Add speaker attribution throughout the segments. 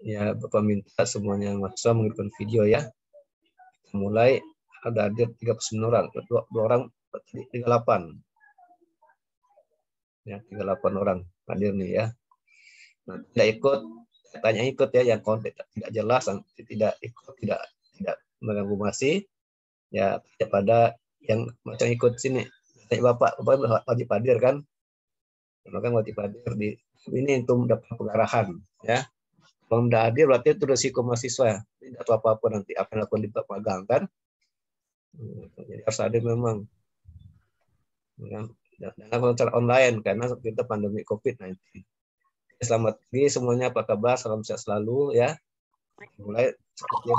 Speaker 1: Ya, Bapak minta semuanya mahasiswa mengirimkan video ya. Mulai ada hadir 39 orang, dua orang 38. Ya, 38 orang hadir nih ya. Nah, tidak ikut, tanya ikut ya, yang konten tidak jelas, tidak ikut, tidak mengganggu masih, ya pada yang macam ikut sini. Tanya Bapak wajib hadir kan? Maka wajib hadir di ini untuk mendapat pengarahan ya. Kalau tidak hadir berarti itu resiko mahasiswa, tidak tahu apa-apa nanti apa yang dilakukan di magang kan. Jadi harus hadir memang. Jangan secara online karena kita pandemi COVID-19. Selamat pagi semuanya, apa kabar? Salam sehat selalu ya. Mulai seperti yang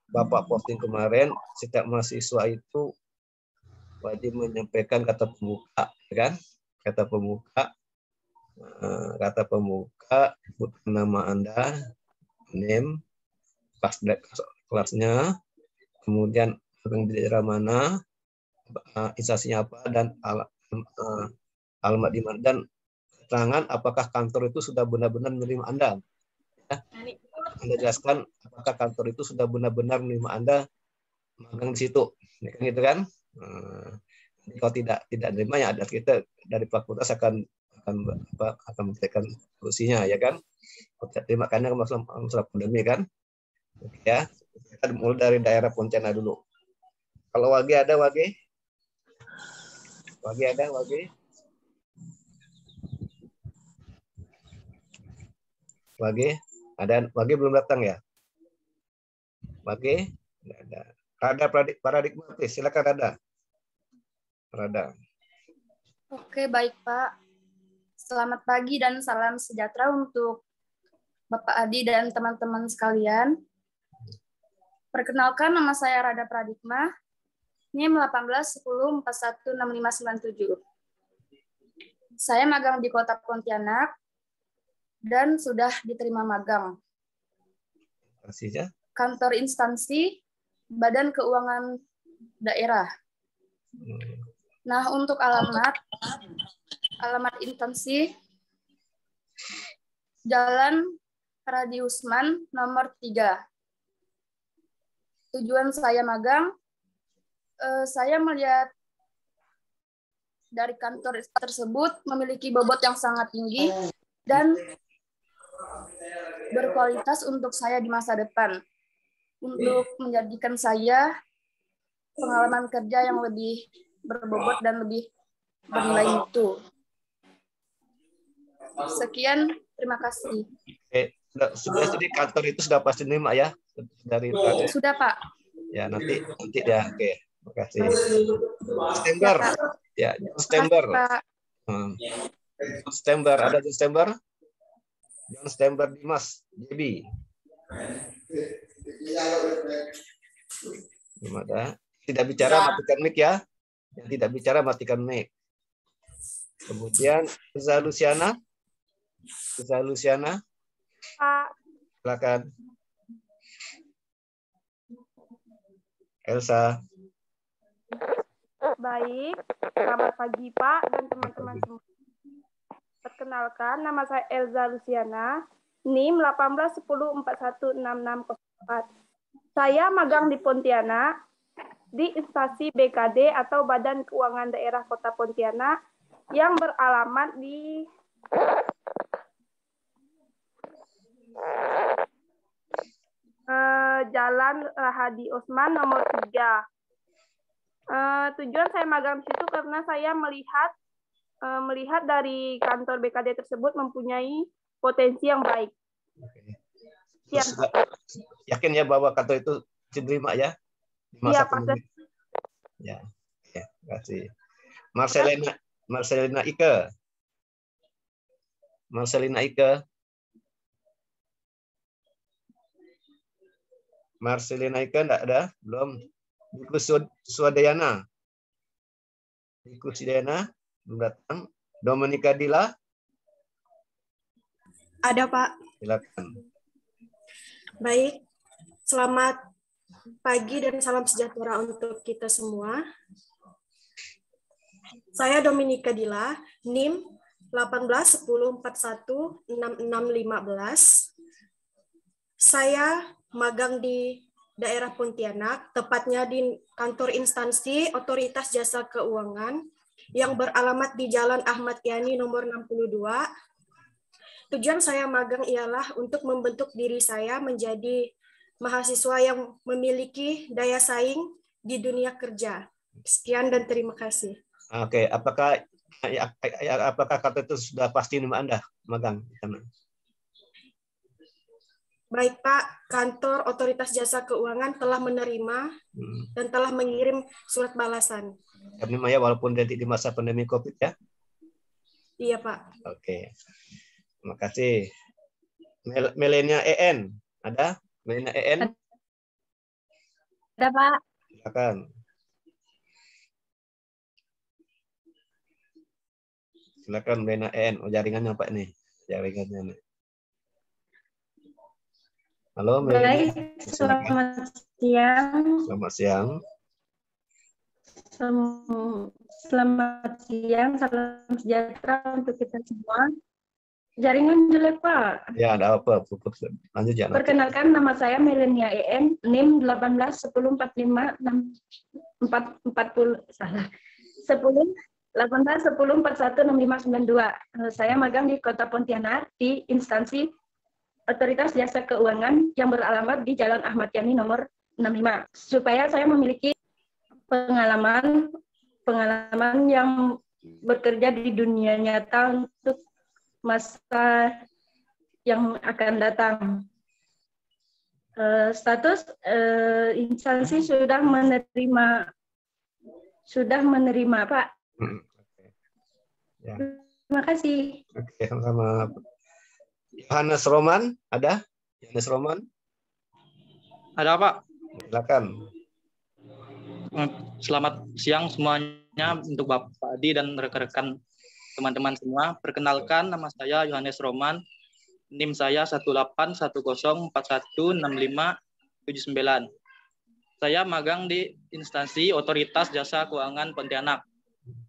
Speaker 1: Bapak posting kemarin, setiap mahasiswa itu wajib menyampaikan kata pembuka, kan? Kata pembuka, nama Anda, name, kelasnya, kemudian di daerah mana, instansinya apa, dan alamat di mana, dan keterangan apakah kantor itu sudah benar-benar menerima Anda. Ya. Anda jelaskan apakah kantor itu sudah benar-benar menerima Anda magang di situ. Ya, kan gitu kan? Kalau tidak menerima ya ada kita dari fakultas akan memberikan solusinya ya kan. Terima karena masalah pandemi kan. Oke, ya. Kita mulai dari daerah Pontianak dulu. Kalau Wage ada Wage? Wage ada Wage? Wage? Ada Wage belum datang ya? Wage? Tidak ada. Rada paradigma, silakan Rada. Rada.
Speaker 2: Oke, baik Pak. Selamat pagi dan salam sejahtera untuk Bapak Adi dan teman-teman sekalian. Perkenalkan, nama saya Rada Pradigma, NIM 1810416597. Saya magang di Kota Pontianak dan sudah diterima magang. Kantor instansi Badan Keuangan Daerah. Nah, untuk alamat instansi Jalan Radiusman nomor 3. Tujuan saya magang, saya melihat dari kantor tersebut memiliki bobot yang sangat tinggi dan berkualitas untuk saya di masa depan, untuk menjadikan saya pengalaman kerja yang lebih berbobot dan lebih bernilai mutu. Sekian, terima kasih.
Speaker 1: Sudah jadi kantor itu sudah pasti terima ya dari
Speaker 2: sudah Pak.
Speaker 1: Ya nanti ya. Oke, terima kasih. September ya, September. September ada September. John September Dimas JB. Gimana? Tidak bicara matikan mic ya. Yang tidak bicara matikan mic. Kemudian Elza Luciana.
Speaker 3: Pak.
Speaker 1: Silakan. Elsa.
Speaker 3: Baik, selamat pagi Pak dan teman-teman semua. Perkenalkan, nama saya Elza Luciana, NIM 1810416604. Saya magang di Pontianak, di instansi BKD atau Badan Keuangan Daerah Kota Pontianak yang beralamat di Jalan Hadi Osman nomor 3. Tujuan saya magang di situ karena saya melihat dari kantor BKD tersebut mempunyai potensi yang baik.
Speaker 1: Yakin ya bahwa kantor itu diterima ya? Di masa pandemi. Ya, terima kasih. Marcelina Ike. Marcelina Ike enggak ada? Belum. Diku Swadayana belum datang. Dominika Dila.
Speaker 4: Ada Pak.
Speaker 1: Silakan.
Speaker 4: Baik, selamat pagi dan salam sejahtera untuk kita semua. Saya Dominika Dila, NIM 18, 10, 41, 66, 15. Saya magang di daerah Pontianak, tepatnya di kantor instansi Otoritas Jasa Keuangan yang beralamat di Jalan Ahmad Yani nomor 62. Tujuan saya magang ialah untuk membentuk diri saya menjadi mahasiswa yang memiliki daya saing di dunia kerja. Sekian dan terima kasih.
Speaker 1: Oke, apakah kata itu sudah pasti nama Anda magang?
Speaker 4: Baik Pak, kantor Otoritas Jasa Keuangan telah menerima dan telah mengirim surat balasan.
Speaker 1: Menerima ya, walaupun nanti di masa pandemi COVID ya?
Speaker 4: Iya Pak.
Speaker 1: Oke, terima kasih. Melenia EN, ada? Melenia EN?
Speaker 5: Ada Pak.
Speaker 1: Silakan. Silakan Melenia EN. Oh, jaringannya Pak nih, jaringannya nih. Halo,
Speaker 5: Baik, selamat siang.
Speaker 1: Selamat siang.
Speaker 5: Selamat siang, salam sejahtera untuk kita semua. Jaringan jelek, Pak.
Speaker 1: Ya, ada apa? Lanjut ya.
Speaker 5: Perkenalkan, nama saya Melenia EN, NIM 18 10 45 40 salah. 10 18 10 41 6592. Saya magang di Kota Pontianak di instansi Otoritas Jasa Keuangan yang beralamat di Jalan Ahmad Yani nomor 65. Supaya saya memiliki pengalaman yang bekerja di dunia nyata untuk masa yang akan datang. Status instansi sudah menerima Pak.
Speaker 1: Ya.
Speaker 5: Terima kasih.
Speaker 1: Oke, sama-sama. Yohanes Roman, ada? Yohanes Roman?
Speaker 6: Ada Pak.
Speaker 1: Silakan.
Speaker 6: Selamat siang semuanya untuk Bapak Adi dan rekan-rekan teman-teman semua. Perkenalkan, nama saya Yohanes Roman. NIM saya 1810416579. Saya magang di instansi Otoritas Jasa Keuangan Pontianak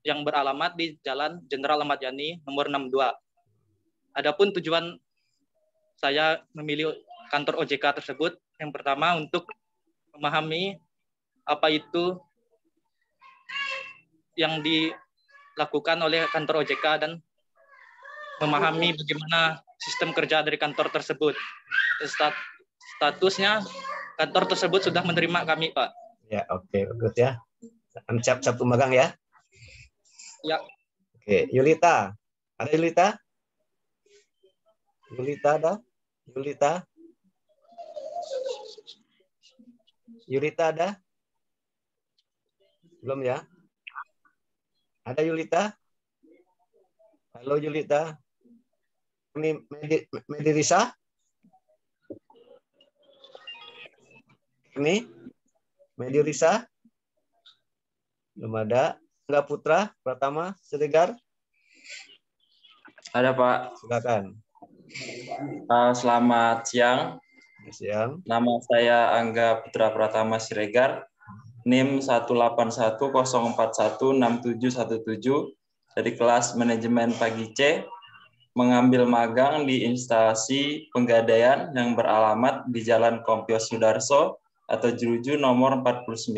Speaker 6: yang beralamat di Jalan Jenderal Ahmad Yani nomor 62. Adapun tujuan saya memilih kantor OJK tersebut, yang pertama untuk memahami apa itu yang dilakukan oleh kantor OJK dan memahami bagaimana sistem kerja dari kantor tersebut. Statusnya kantor tersebut sudah menerima kami, Pak.
Speaker 1: Ya, oke, bagus ya. Siap magang ya.
Speaker 6: Ya.
Speaker 1: Oke, Yulita. Ada Yulita? Yulita ada? Yulita? Yulita ada? Belum ya? Ada Yulita? Halo Yulita. Ini Medirisa? Ini Medirisa? Belum ada. Enggak Putra Pratama Siregar?
Speaker 7: Ada Pak.
Speaker 1: Silakan.
Speaker 7: Selamat siang.
Speaker 1: Siang.
Speaker 7: Nama saya Angga Putra Pratama Siregar. NIM 1810416717 dari kelas manajemen pagi C, mengambil magang di instansi Penggadaian yang beralamat di Jalan Kompio Sudarso atau Jeruju nomor 49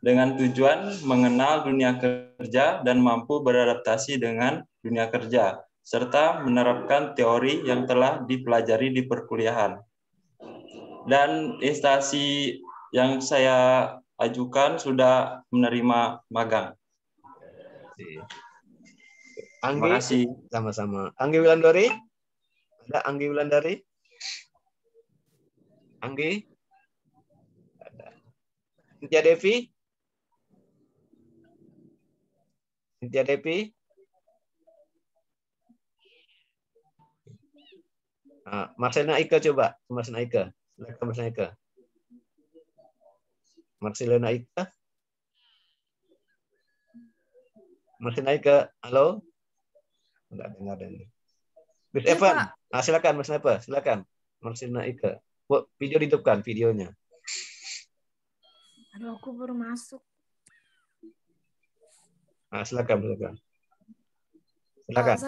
Speaker 7: dengan tujuan mengenal dunia kerja dan mampu beradaptasi dengan dunia kerja serta menerapkan teori yang telah dipelajari di perkuliahan. Dan instansi yang saya ajukan sudah menerima magang.
Speaker 1: Anggi,
Speaker 7: terima kasih.
Speaker 1: Sama-sama. Anggi Wulandari? Ada Anggi Wulandari? Anggi? Ada. Cynthia Devi? Cynthia Devi? Marcelina Ika coba. Marcelina Ika. Silakan Marcelina Ika. Marcelina Ika. Marcelina Ika, halo? Enggak dengar ini. Bit Evan. Silakan Mas Napa, silakan. Marcelina Ika. Video dihidupkan videonya.
Speaker 8: Aduh, aku baru masuk.
Speaker 1: Silakan. Silakan.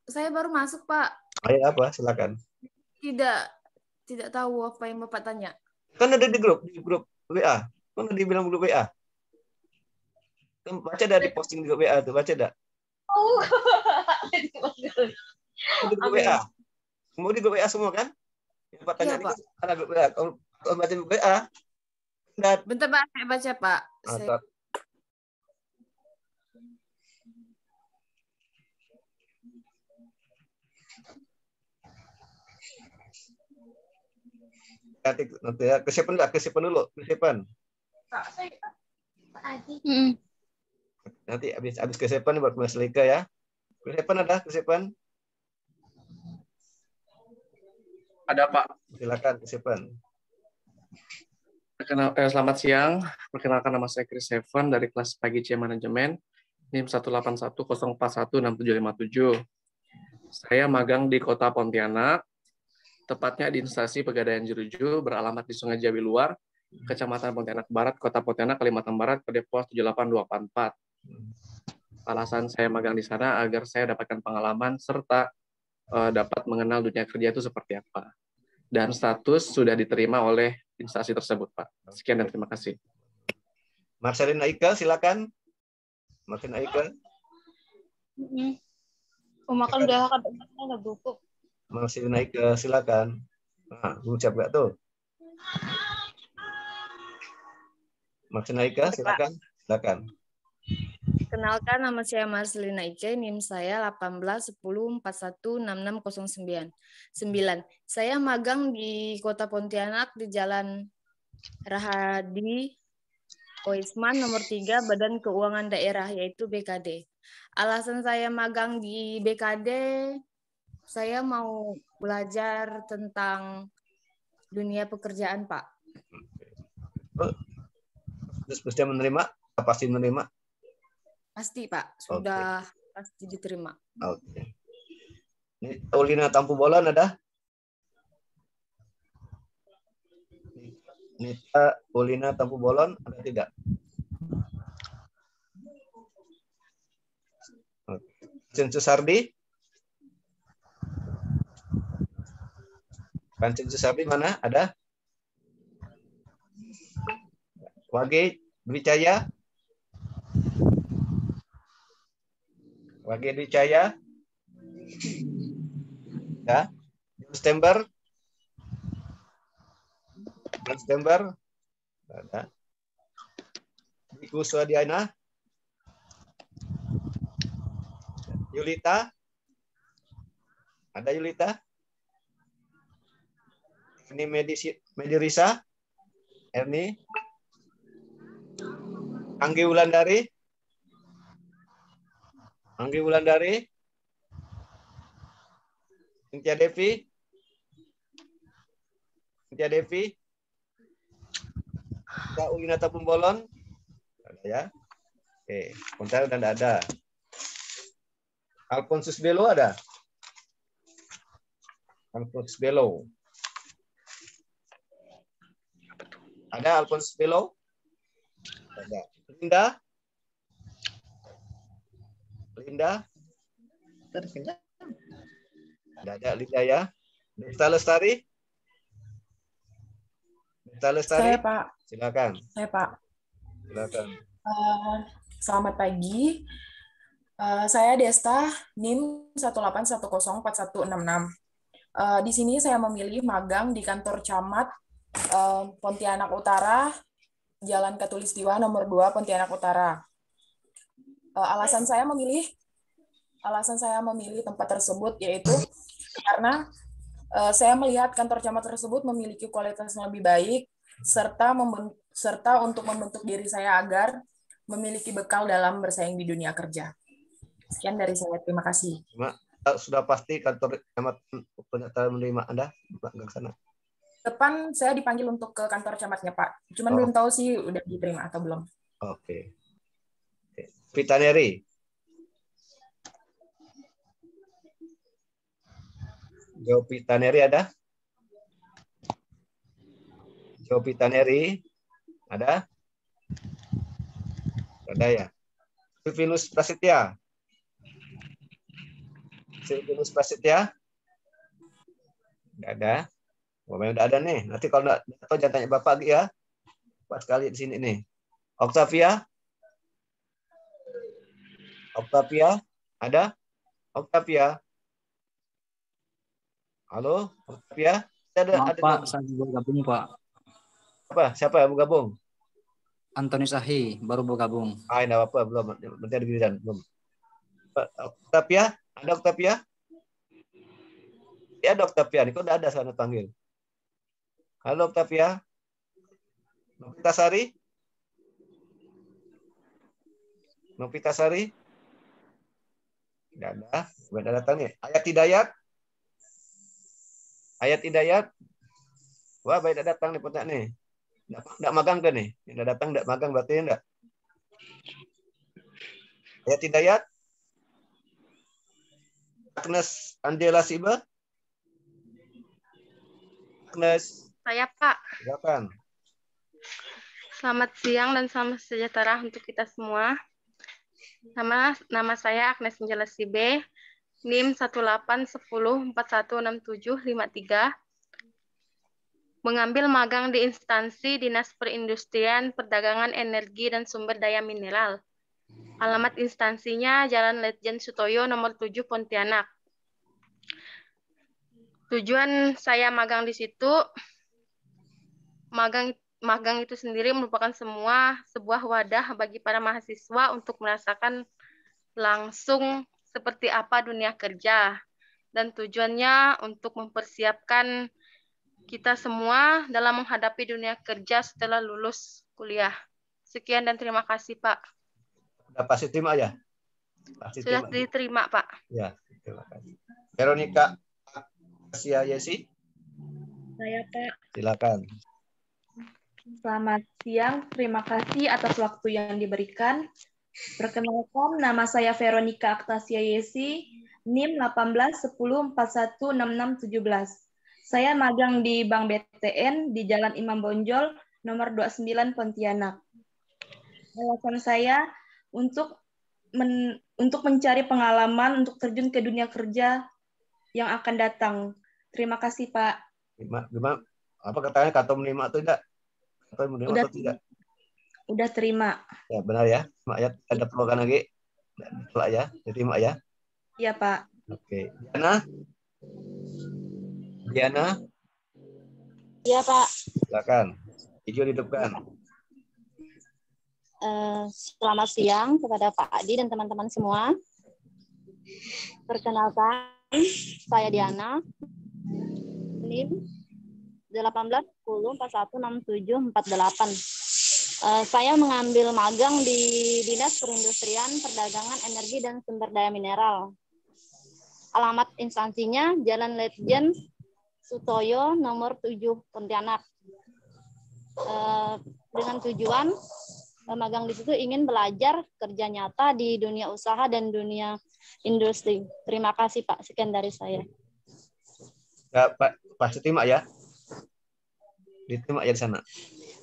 Speaker 8: Saya baru masuk, Pak.
Speaker 1: Ayo apa? Silakan.
Speaker 8: Tidak tahu apa yang Bapak tanya.
Speaker 1: Kan ada di grup WA. Kan ada dibilang grup WA. Kan baca dah di posting di grup WA tuh, baca dah.
Speaker 8: Oh.
Speaker 1: Di grup WA. Semua di grup WA semua kan? Yang Pak tanya
Speaker 8: Pak.
Speaker 1: Ada grup WA. Kalau baca grup WA.
Speaker 8: Bentar, Pak, saya baca, Pak.
Speaker 1: Nanti ya, kesiapan dulu. Nanti habis kesiapan baru Mas Lika ya. Kesiapan?
Speaker 9: Ada, Pak.
Speaker 1: Silakan kesiapan.
Speaker 9: Selamat siang. Perkenalkan, nama saya Chris Evan dari kelas pagi C Manajemen. NIM 18104167757. Saya magang di Kota Pontianak, tepatnya di instansi Pegadaian Jeruju, beralamat di Sungai Jawi Luar, Kecamatan Pontianak Barat, Kota Pontianak, Kalimantan Barat, PD Pos 78244. Alasan saya magang di sana agar saya dapatkan pengalaman serta dapat mengenal dunia kerja itu seperti apa. Dan status sudah diterima oleh instansi tersebut, Pak. Sekian dan terima kasih.
Speaker 1: Marcelina Ika, silakan. Marcelina Ika.
Speaker 8: Makan udah ada buku.
Speaker 1: Marcelina Ika, silakan. Nah, ucap gak tuh? Marcelina Ika, silakan. Silakan.
Speaker 8: Kenalkan, nama saya Marcelina Ike, NIM saya 1810416609. Saya magang di Kota Pontianak di Jalan Rahadi Oisman nomor 3 Badan Keuangan Daerah, yaitu BKD. Alasan saya magang di BKD, saya mau belajar tentang dunia pekerjaan, Pak.
Speaker 1: Terus sudah menerima? Pasti menerima?
Speaker 8: Pasti, Pak. Sudah pasti diterima.
Speaker 1: Oke. Ini Ulina Tampu Bolon ada? Nita Ulina Tampu Bolon ada tidak? Kancen Susardi? Kancen Susardi mana? Ada? Wage Dwicaya? Wage Dwicaya? Ya. September? Ada. Iku Swadiana? Yulita? Ada Yulita? Ini Medirisa? Erni? Anggi Wulandari? Cynthia Devi? Ada Ulinata Pembolon? Ada ya? Oke, komentar udah ada. Alphonsus Belo ada? Alphonsus Belo. Ada Alphonsus Belo? Ada. Linda? Ada Linda ya? Desta Lestari?
Speaker 10: Saya, Pak.
Speaker 1: Silakan.
Speaker 10: Saya, Pak.
Speaker 1: Silakan.
Speaker 10: Selamat pagi. Saya Desta, NIM 181041666. Di sini saya memilih magang di kantor camat Pontianak Utara, Jalan Katulistiwa nomor 2 Pontianak Utara. Alasan saya memilih tempat tersebut yaitu karena saya melihat kantor camat tersebut memiliki kualitas yang lebih baik serta untuk membentuk diri saya agar memiliki bekal dalam bersaing di dunia kerja. Sekian dari saya. Terima kasih.
Speaker 1: Sudah pasti kantor camat menerima Anda ke sana?
Speaker 10: Depan saya dipanggil untuk ke kantor camatnya, Pak. Cuman belum tahu sih udah diterima atau belum.
Speaker 1: Oke. Pitaneri. Jopitaneri ada? Jopitaneri ada? Ada ya. Silvinus Prasetya. Yunus Prasetya? Nggak ada. Oh, memang udah ada nih. Nanti kalau nggak tahu jangan tanya Bapak lagi ya. Pas sekali di sini nih. Octavia? Octavia? Ada? Octavia? Halo? Octavia?
Speaker 11: Maaf, Pak, saya juga gabung, Pak.
Speaker 1: Apa? Siapa yang mau gabung?
Speaker 11: Antoni Sahi, baru bergabung.
Speaker 1: Enggak apa-apa, belum. Nanti ada giliran, belum. Octavia? Ada Octavia? Ya, ada Octavia. Kok udah ada sana panggil. Halo Octavia. Novita Sari? Novita Sari? Nggak ada. Nggak ada datang nih. Ayat Hidayat? Ayat Hidayat? Wah, baik tidak datang nih punya nih. Nggak magang kan nih? Nggak datang, nggak magang berarti enggak. Ayat Hidayat? Agnes Angela Siba? Agnes?
Speaker 12: Saya, Pak.
Speaker 1: Silakan.
Speaker 12: Selamat siang dan salam sejahtera untuk kita semua. Nama saya Agnes Angela Sibe, NIM 181041675 mengambil magang di instansi Dinas Perindustrian, Perdagangan, Energi, dan Sumber Daya Mineral. Alamat instansinya Jalan Letjen Sutoyo nomor 7 Pontianak. Tujuan saya magang di situ, magang itu sendiri merupakan sebuah wadah bagi para mahasiswa untuk merasakan langsung seperti apa dunia kerja. Dan tujuannya untuk mempersiapkan kita semua dalam menghadapi dunia kerja setelah lulus kuliah. Sekian dan terima kasih, Pak.
Speaker 1: Sudah pasti terima ya?
Speaker 12: Sudah diterima, Pak.
Speaker 1: Ya, terima kasih. Veronica Asia Yesi?
Speaker 13: Saya, Pak.
Speaker 1: Silakan.
Speaker 13: Selamat siang, terima kasih atas waktu yang diberikan. Perkenalkan, nama saya Veronica Aktasia Yesi, NIM 1810416617. Saya magang di Bank BTN di Jalan Imam Bonjol, nomor 29 Pontianak. Alasan saya untuk mencari pengalaman untuk terjun ke dunia kerja yang akan datang. Terima kasih, Pak.
Speaker 1: Gimana? Apa katanya kata menerima atau tidak? Atau menerima
Speaker 13: Udah,
Speaker 1: atau tidak?
Speaker 13: Udah terima.
Speaker 1: Ya, benar ya. Ayat ada perlukan lagi. Ditolak ya. Diterima ya.
Speaker 13: Iya, Pak.
Speaker 1: Oke. Diana?
Speaker 14: Iya, Pak.
Speaker 1: Silakan. Hijau dihidupkan.
Speaker 14: Selamat siang kepada Pak Adi dan teman-teman semua. Perkenalkan, saya Diana. NIM 1810416748. Saya mengambil magang di Dinas Perindustrian, Perdagangan, Energi, dan Sumber Daya Mineral. Alamat instansinya Jalan Letjen Sutoyo nomor 7 Pontianak. Dengan tujuan magang di situ ingin belajar kerja nyata di dunia usaha dan dunia industri. Terima kasih, Pak. Sekian dari saya.
Speaker 1: Ya, Pak, pasti terima ya. Diterima ya di sana.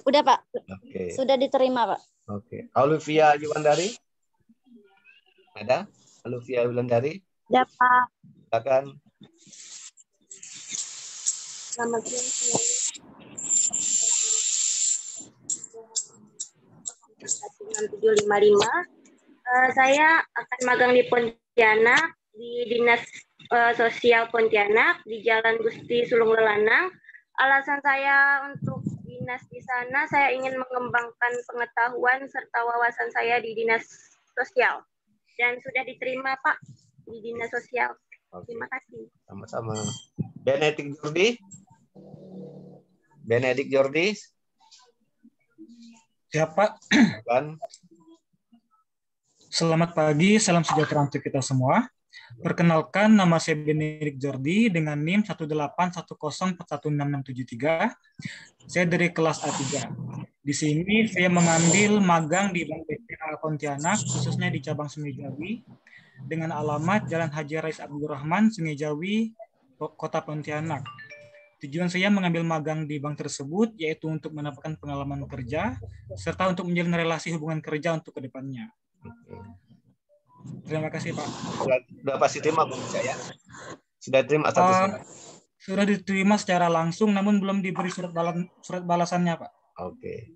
Speaker 14: Udah, Pak.
Speaker 1: Oke.
Speaker 14: Sudah diterima, Pak.
Speaker 1: Oke. Olivia Yuwandari? Ada? Olivia Yuwandari?
Speaker 14: Ya, Pak.
Speaker 1: Silakan.
Speaker 14: Selamat siang semuanya. 6755. Saya akan magang di Pontianak, di Dinas Sosial Pontianak, di Jalan Gusti Sulung Lelanang. Alasan saya untuk dinas di sana, saya ingin mengembangkan pengetahuan serta wawasan saya di Dinas Sosial. Dan sudah diterima, Pak, di Dinas Sosial. Terima kasih.
Speaker 1: Sama-sama. Benedict Jordi? Benedict Jordi?
Speaker 15: Siapa?
Speaker 1: Kan?
Speaker 15: Selamat pagi, salam sejahtera untuk kita semua. Perkenalkan, nama saya Benedict Jordi dengan NIM 181041673. Saya dari kelas A3. Di sini saya mengambil magang di Bank BCA Pontianak, khususnya di cabang Sungai Jawi, dengan alamat Jalan Haji Rais Abdurrahman, Sungai Jawi, Kota Pontianak. Tujuan saya mengambil magang di bank tersebut yaitu untuk mendapatkan pengalaman kerja serta untuk menjalin relasi hubungan kerja untuk kedepannya. Terima kasih, Pak.
Speaker 1: Sudah pasti terima, Bung Ica, ya? Sudah terima statusnya?
Speaker 15: Sudah diterima secara langsung, namun belum diberi surat balasannya, Pak.
Speaker 1: Oke.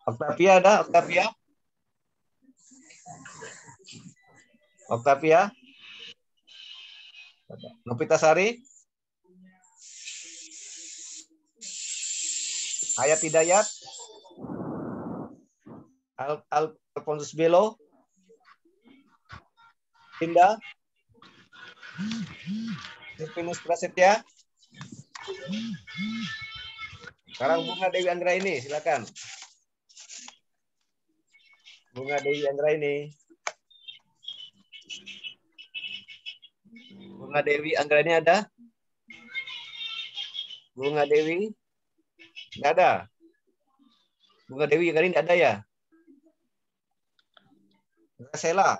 Speaker 1: Octavia ada? Octavia? Octavia? Novitasari? Hayat Hidayat? Alfonsus Belo? Linda? Sirvinus Prasetya? Sekarang Bunga Dewi Anggra ini, silakan. Bunga Dewi Anggra ini. Bunga Dewi Anggra ini ada? Bunga Dewi? Nggak ada. Bunga Dewi Anggra ini nggak ada ya? Gracela.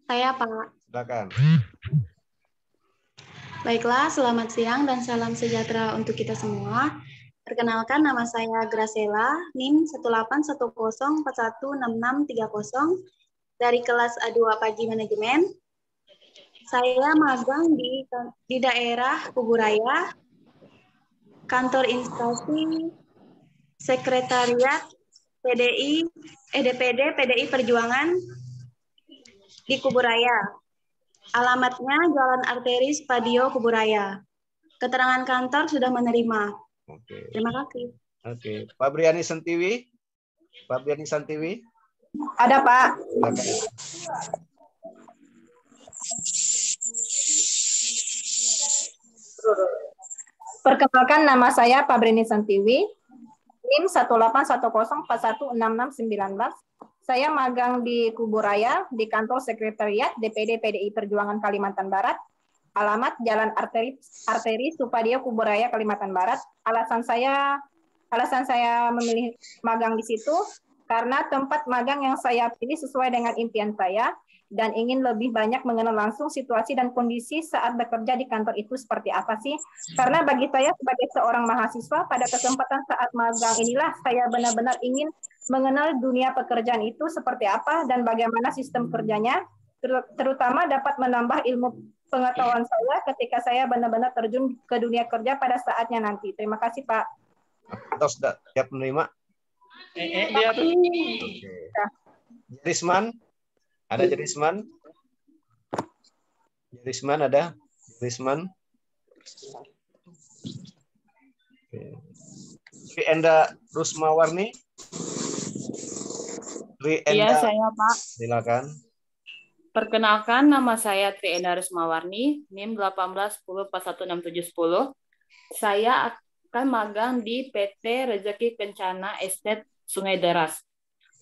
Speaker 16: Saya, Pak.
Speaker 1: Silakan.
Speaker 16: Baiklah, selamat siang dan salam sejahtera untuk kita semua. Perkenalkan, nama saya Gracela, NIM 18104166630 dari kelas A2 Pagi Manajemen. Saya magang di daerah Kuburaya, kantor instansi sekretariat DPD PDI Perjuangan di Kuburaya. Alamatnya Jalan Arteri Spadio Kuburaya. Keterangan kantor sudah menerima.
Speaker 1: Oke.
Speaker 16: Terima kasih.
Speaker 1: Oke. Pak Briani Santiwi? Pak Briani Santiwi?
Speaker 17: Ada, Pak. Perkenalkan, nama saya Pak Briani Santiwi, NIM 18104166619. Saya magang di Kuburaya, di kantor sekretariat DPD PDI Perjuangan Kalimantan Barat. Alamat Jalan Arteri Supadio Kuburaya, Kalimantan Barat. Alasan saya memilih magang di situ karena tempat magang yang saya pilih sesuai dengan impian saya dan ingin lebih banyak mengenal langsung situasi dan kondisi saat bekerja di kantor itu seperti apa sih. Karena bagi saya sebagai seorang mahasiswa, pada kesempatan saat magang inilah saya benar-benar ingin mengenal dunia pekerjaan itu seperti apa dan bagaimana sistem kerjanya, terutama dapat menambah ilmu pengetahuan saya ketika saya benar-benar terjun ke dunia kerja pada saatnya nanti. Terima kasih, Pak.
Speaker 1: Atau sudah siap menerima?
Speaker 6: Dia tuh.
Speaker 1: Jarisman? Ada Jarisman? Jarisman ada? Jarisman? Enda Rusmawarni?
Speaker 18: Iya, saya, Pak.
Speaker 1: Silakan.
Speaker 18: Perkenalkan, nama saya Trienda Rusmawarni, NIM 180416710. Saya akan magang di PT Rezeki Kencana Estate Sungai Deras.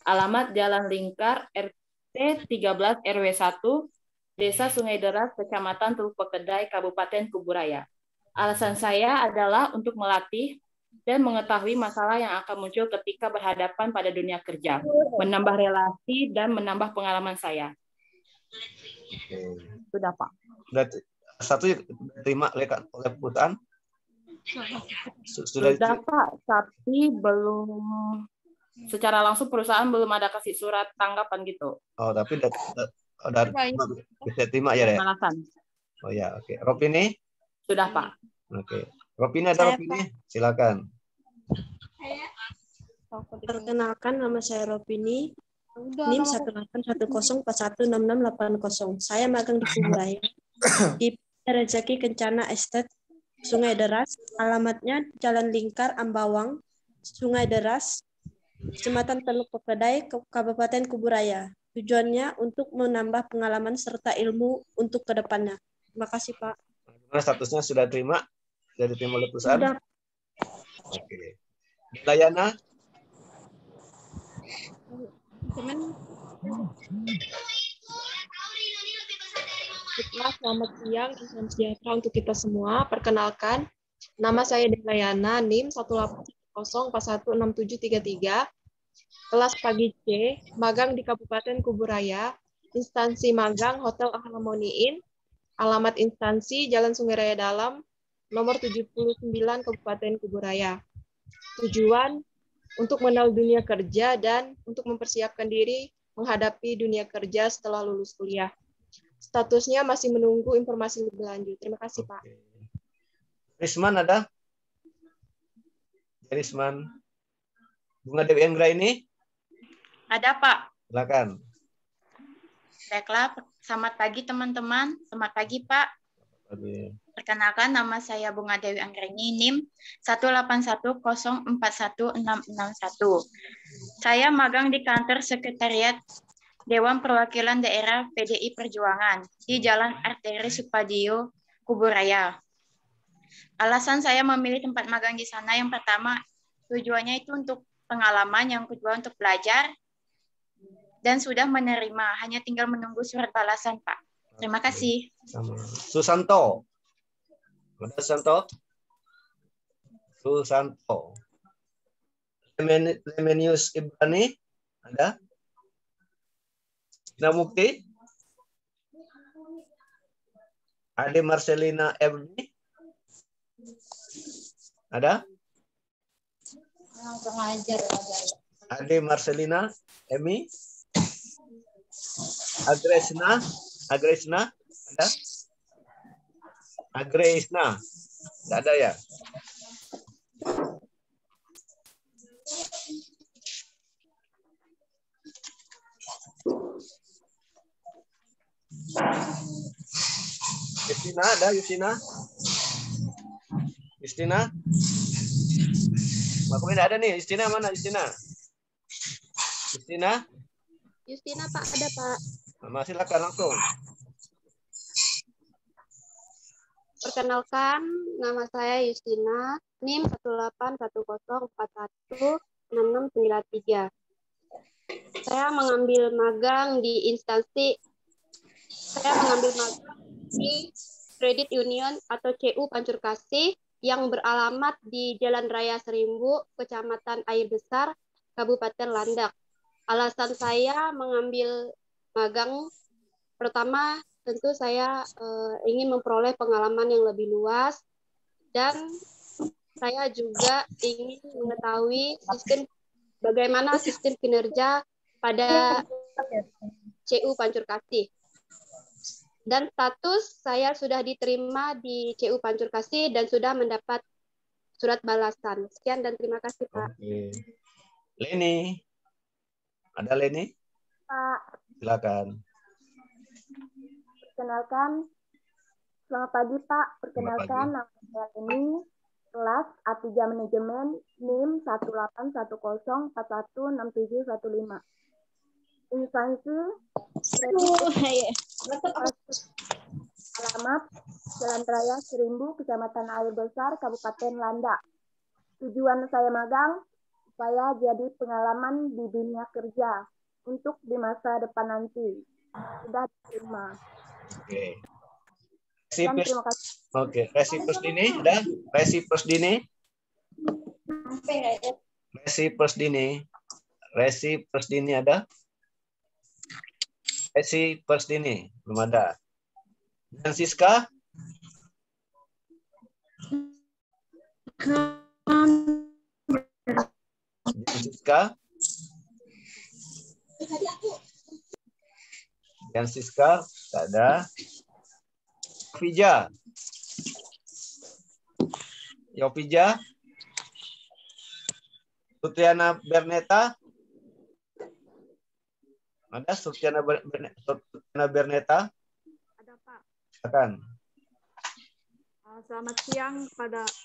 Speaker 18: Alamat Jalan Lingkar, RT 13 RW 1, Desa Sungai Deras, Kecamatan Teluk Pekedai, Kabupaten Kuburaya. Alasan saya adalah untuk melatih dan mengetahui masalah yang akan muncul ketika berhadapan pada dunia kerja, menambah relasi dan menambah pengalaman saya. Sudah, Pak.
Speaker 1: Satu terima oleh perusahaan?
Speaker 18: Sudah, Pak, tapi belum secara langsung perusahaan belum ada kasih surat tanggapan gitu.
Speaker 1: Oh, tapi udah bisa terima ya?
Speaker 18: Alasan.
Speaker 1: Oh ya, oke. Ropini?
Speaker 18: Sudah, Pak.
Speaker 1: Oke. Ropini ada Ropini? Silakan.
Speaker 4: Perkenalkan, nama saya Ropini, NIM 18104166680. Saya magang di Kuburaya, di Rezeki Kencana Estate Sungai Deras. Alamatnya Jalan Lingkar Ambawang, Sungai Deras, Kecamatan Teluk Pekedai, Kabupaten Kuburaya. Tujuannya untuk menambah pengalaman serta ilmu untuk kedepannya. Terima kasih, Pak.
Speaker 1: Statusnya sudah terima? Sudah diterima oleh perusahaan?
Speaker 4: Sudah.
Speaker 1: Oke. Layana?
Speaker 19: Selamat siang dan salam sejahtera untuk kita semua. Perkenalkan, nama saya Delayana, NIM 180416733, kelas pagi C, magang di Kabupaten Kuburaya, instansi magang Hotel Harmony Inn, alamat instansi Jalan Sungai Raya Dalam, nomor 79 Kabupaten Kuburaya. Tujuan untuk mengenal dunia kerja dan untuk mempersiapkan diri menghadapi dunia kerja setelah lulus kuliah. Statusnya masih menunggu informasi lebih lanjut. Terima kasih, Pak.
Speaker 1: Risman ada? Risman. Bunga Dewi Anggra ini?
Speaker 20: Ada, Pak.
Speaker 1: Silakan.
Speaker 20: Baiklah, selamat pagi teman-teman. Selamat pagi, Pak. Perkenalkan, nama saya Bunga Dewi Anggreni, NIM 181041661. Saya magang di kantor sekretariat Dewan Perwakilan Daerah PDI Perjuangan di Jalan Arteri Supadio, Kuburaya. Alasan saya memilih tempat magang di sana, yang pertama, tujuannya itu untuk pengalaman, yang kedua untuk belajar, dan sudah menerima, hanya tinggal menunggu surat balasan, Pak. Terima kasih.
Speaker 1: Susanto. Ada Susanto? Susanto. Lemenius Ibrani? Ada? Namukti? Ade Marcelina Ebni? Ada? Ade Marcelina Emi? Agresna? Ada? Agresna? Tidak ada ya? Justina ada? Justina? Maksudnya tidak ada nih. Justina mana? Justina,
Speaker 14: Pak, ada, Pak.
Speaker 1: Silakan langsung.
Speaker 14: Perkenalkan, nama saya Justina, NIM 18104166993. Saya mengambil magang di Credit Union atau CU Pancur Kasih yang beralamat di Jalan Raya Serimbu, Kecamatan Air Besar, Kabupaten Landak. Alasan saya mengambil magang, pertama tentu saya ingin memperoleh pengalaman yang lebih luas, dan saya juga ingin mengetahui bagaimana sistem kinerja pada CU Pancur Kasih. Dan status saya sudah diterima di CU Pancur Kasih dan sudah mendapat surat balasan. Sekian dan terima kasih, Pak.
Speaker 1: Oke. Leni. Ada Leni?
Speaker 3: Pak.
Speaker 1: Silakan.
Speaker 3: Perkenalkan, selamat pagi, Pak. Perkenalkan, nama saya Leni, kelas A3 Manajemen, NIM 18104167115. Instansi alamat Jalan Raya Serimbu, Kecamatan Air Besar, Kabupaten Landak. Tujuan saya magang supaya jadi pengalaman di dunia kerja untuk di masa depan nanti. Sudah diterima.
Speaker 1: Oke.
Speaker 3: Terima kasih.
Speaker 1: Oke, Resi Persdini ada? Resi Persdini ada? Resi Persdini belum ada. Dan Siska? Dan Siska tidak ada. Yopija? Sutriana Berneta? Ada Sutriana Berneta?
Speaker 21: Ada, Pak.
Speaker 1: Silakan.
Speaker 21: Selamat siang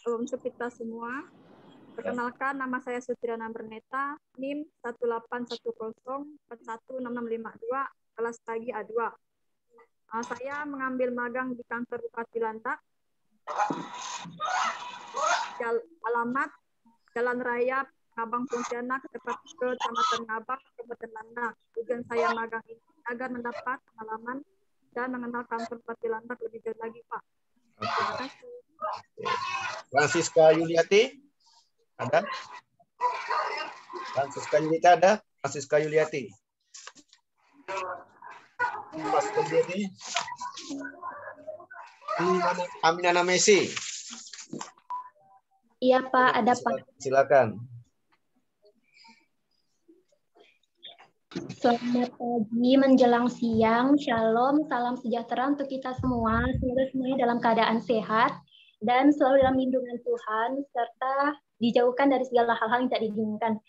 Speaker 21: untuk kita semua. Perkenalkan, nama saya Sutriana Berneta, NIM 181041662, kelas pagi A2. Saya mengambil magang di kantor Bupati Landak. Alamat Jalan Raya Ngabang Pontianak, tepat ke Kecamatan Ngabang, Kabupaten Landak. Tujuan saya magang ini agar mendapat pengalaman dan mengenal kantor Bupati Landak lebih jauh lagi, Pak. Terima kasih.
Speaker 1: Francisca Yuliati ada? Francisca Yuliati. Aminana Messi.
Speaker 14: Iya, Pak, ada, Pak.
Speaker 1: Silakan.
Speaker 2: Selamat pagi menjelang siang, shalom, salam sejahtera untuk kita semua. Semoga semuanya dalam keadaan sehat dan selalu dalam lindungan Tuhan, serta dijauhkan dari segala hal-hal yang tidak diinginkan.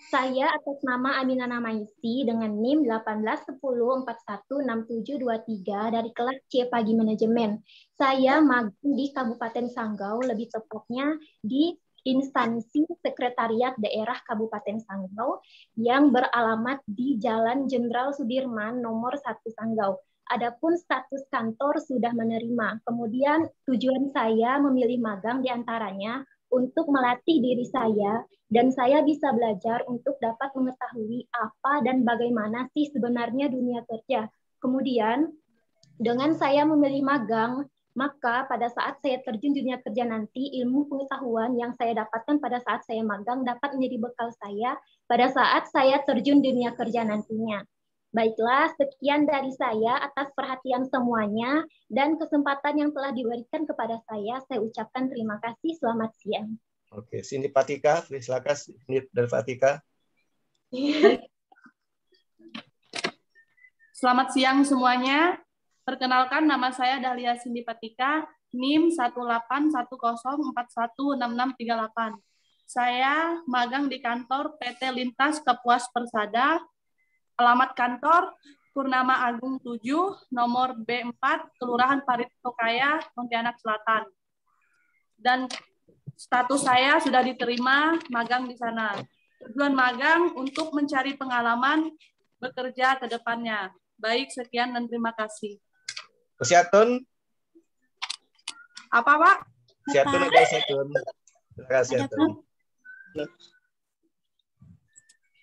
Speaker 2: Saya atas nama Aminah Namaisi dengan NIM 1810416723 dari kelas C Pagi Manajemen. Saya magang di Kabupaten Sanggau, lebih tepatnya di instansi Sekretariat Daerah Kabupaten Sanggau yang beralamat di Jalan Jenderal Sudirman nomor 1 Sanggau. Adapun status kantor sudah menerima. Kemudian tujuan saya memilih magang diantaranya untuk melatih diri saya dan saya bisa belajar untuk dapat mengetahui apa dan bagaimana sih sebenarnya dunia kerja. Kemudian dengan saya memilih magang, maka pada saat saya terjun dunia kerja nanti, ilmu pengetahuan yang saya dapatkan pada saat saya magang dapat menjadi bekal saya pada saat saya terjun dunia kerja nantinya. Baiklah, sekian dari saya atas perhatian semuanya dan kesempatan yang telah diberikan kepada saya ucapkan terima kasih. Selamat siang.
Speaker 1: Oke, Cindy Patika, silakan Cindy dari Patika.
Speaker 22: Selamat siang semuanya. Perkenalkan, nama saya Dahlia Cindy Patika, NIM 1810416638. Saya magang di kantor PT Lintas Kepuas Persada, alamat kantor Purnama Agung 7, nomor B4, Kelurahan Paritokaya, Pontianak Selatan. Dan status saya sudah diterima magang di sana. Tujuan magang untuk mencari pengalaman bekerja ke depannya. Baik, sekian dan terima kasih.
Speaker 1: Siatun.
Speaker 22: Apa, Pak?
Speaker 1: Siatun atau Siatun? Terima kasih, Siatun.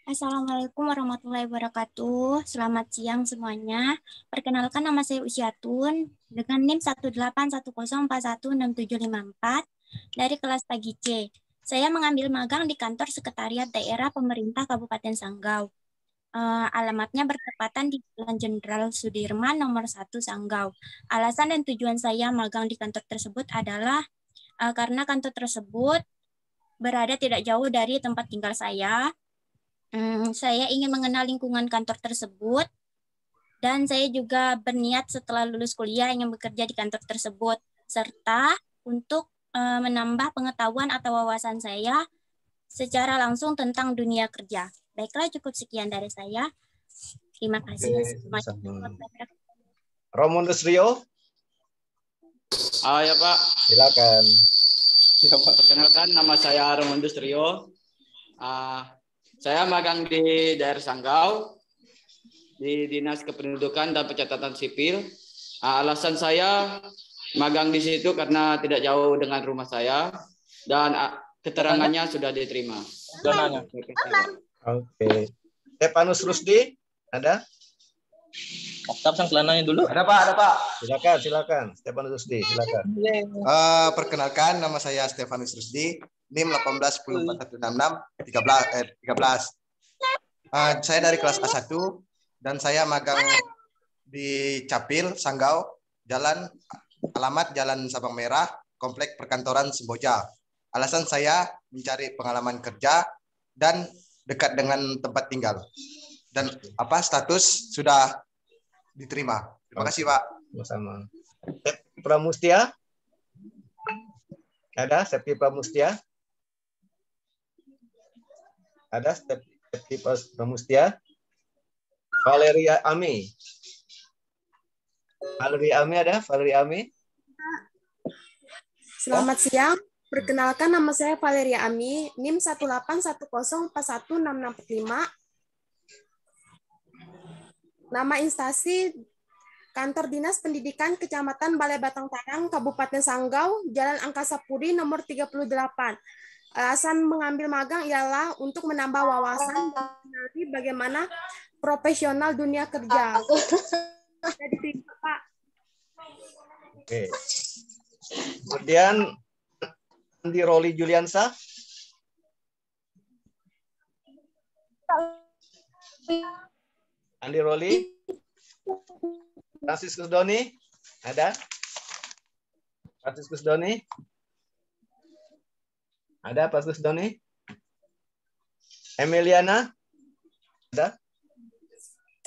Speaker 23: Assalamualaikum warahmatullahi wabarakatuh. Selamat siang semuanya. Perkenalkan, nama saya Usiatun dengan NIM 1810416754 dari kelas pagi C. Saya mengambil magang di kantor Sekretariat Daerah Pemerintah Kabupaten Sanggau. Alamatnya bertepatan di Jalan Jenderal Sudirman nomor 1 Sanggau. Alasan dan tujuan saya magang di kantor tersebut adalah karena kantor tersebut berada tidak jauh dari tempat tinggal saya. Saya ingin mengenal lingkungan kantor tersebut dan saya juga berniat setelah lulus kuliah ingin bekerja di kantor tersebut serta untuk menambah pengetahuan atau wawasan saya secara langsung tentang dunia kerja. Baiklah, cukup sekian dari saya. Terima kasih.
Speaker 1: Romundus Rio.
Speaker 24: Ya, Pak.
Speaker 1: Silakan.
Speaker 24: Ya, Pak. Perkenalkan, nama saya Romundus Rio. Saya magang di daerah Sanggau, di Dinas Kependudukan dan Pencatatan Sipil. Alasan saya magang di situ karena tidak jauh dengan rumah saya dan keterangannya sudah diterima.
Speaker 1: Oke. Stefanus Rusdi, ada?
Speaker 25: Oktav sang celananya dulu.
Speaker 26: Ada Pak, ada Pak.
Speaker 1: Silakan. Stefanus Rusdi, silakan.
Speaker 26: Perkenalkan, nama saya Stefanus Rusdi, NIM 1810416613. Saya dari kelas A1 dan saya magang di Capil, Sanggau, alamat Jalan Sabang Merah, Komplek Perkantoran Semboja. Alasan saya mencari pengalaman kerja dan dekat dengan tempat tinggal. Dan status sudah diterima. Terima kasih, Pak.
Speaker 1: Sama. Septi Pramustia. Ada Septi Pramustia? Ada Septi Pramustia? Valeria Ami. Valeria Ami ada? Valeria Ami?
Speaker 4: Selamat siang. Perkenalkan, nama saya Valeria Ami, NIM 1810416645. Nama instansi Kantor Dinas Pendidikan Kecamatan Balai Batang Tarang, Kabupaten Sanggau, Jalan Angkasa Puri nomor 38. Alasan mengambil magang ialah untuk menambah wawasan dan mengenali bagaimana profesional dunia kerja. Jadi, Pak.
Speaker 1: Oke. Kemudian Andi Roli Juliansa. Andi Roli. Franciscus Doni. Ada? Franciscus Doni. Ada Franciscus Doni? Emiliana. Ada?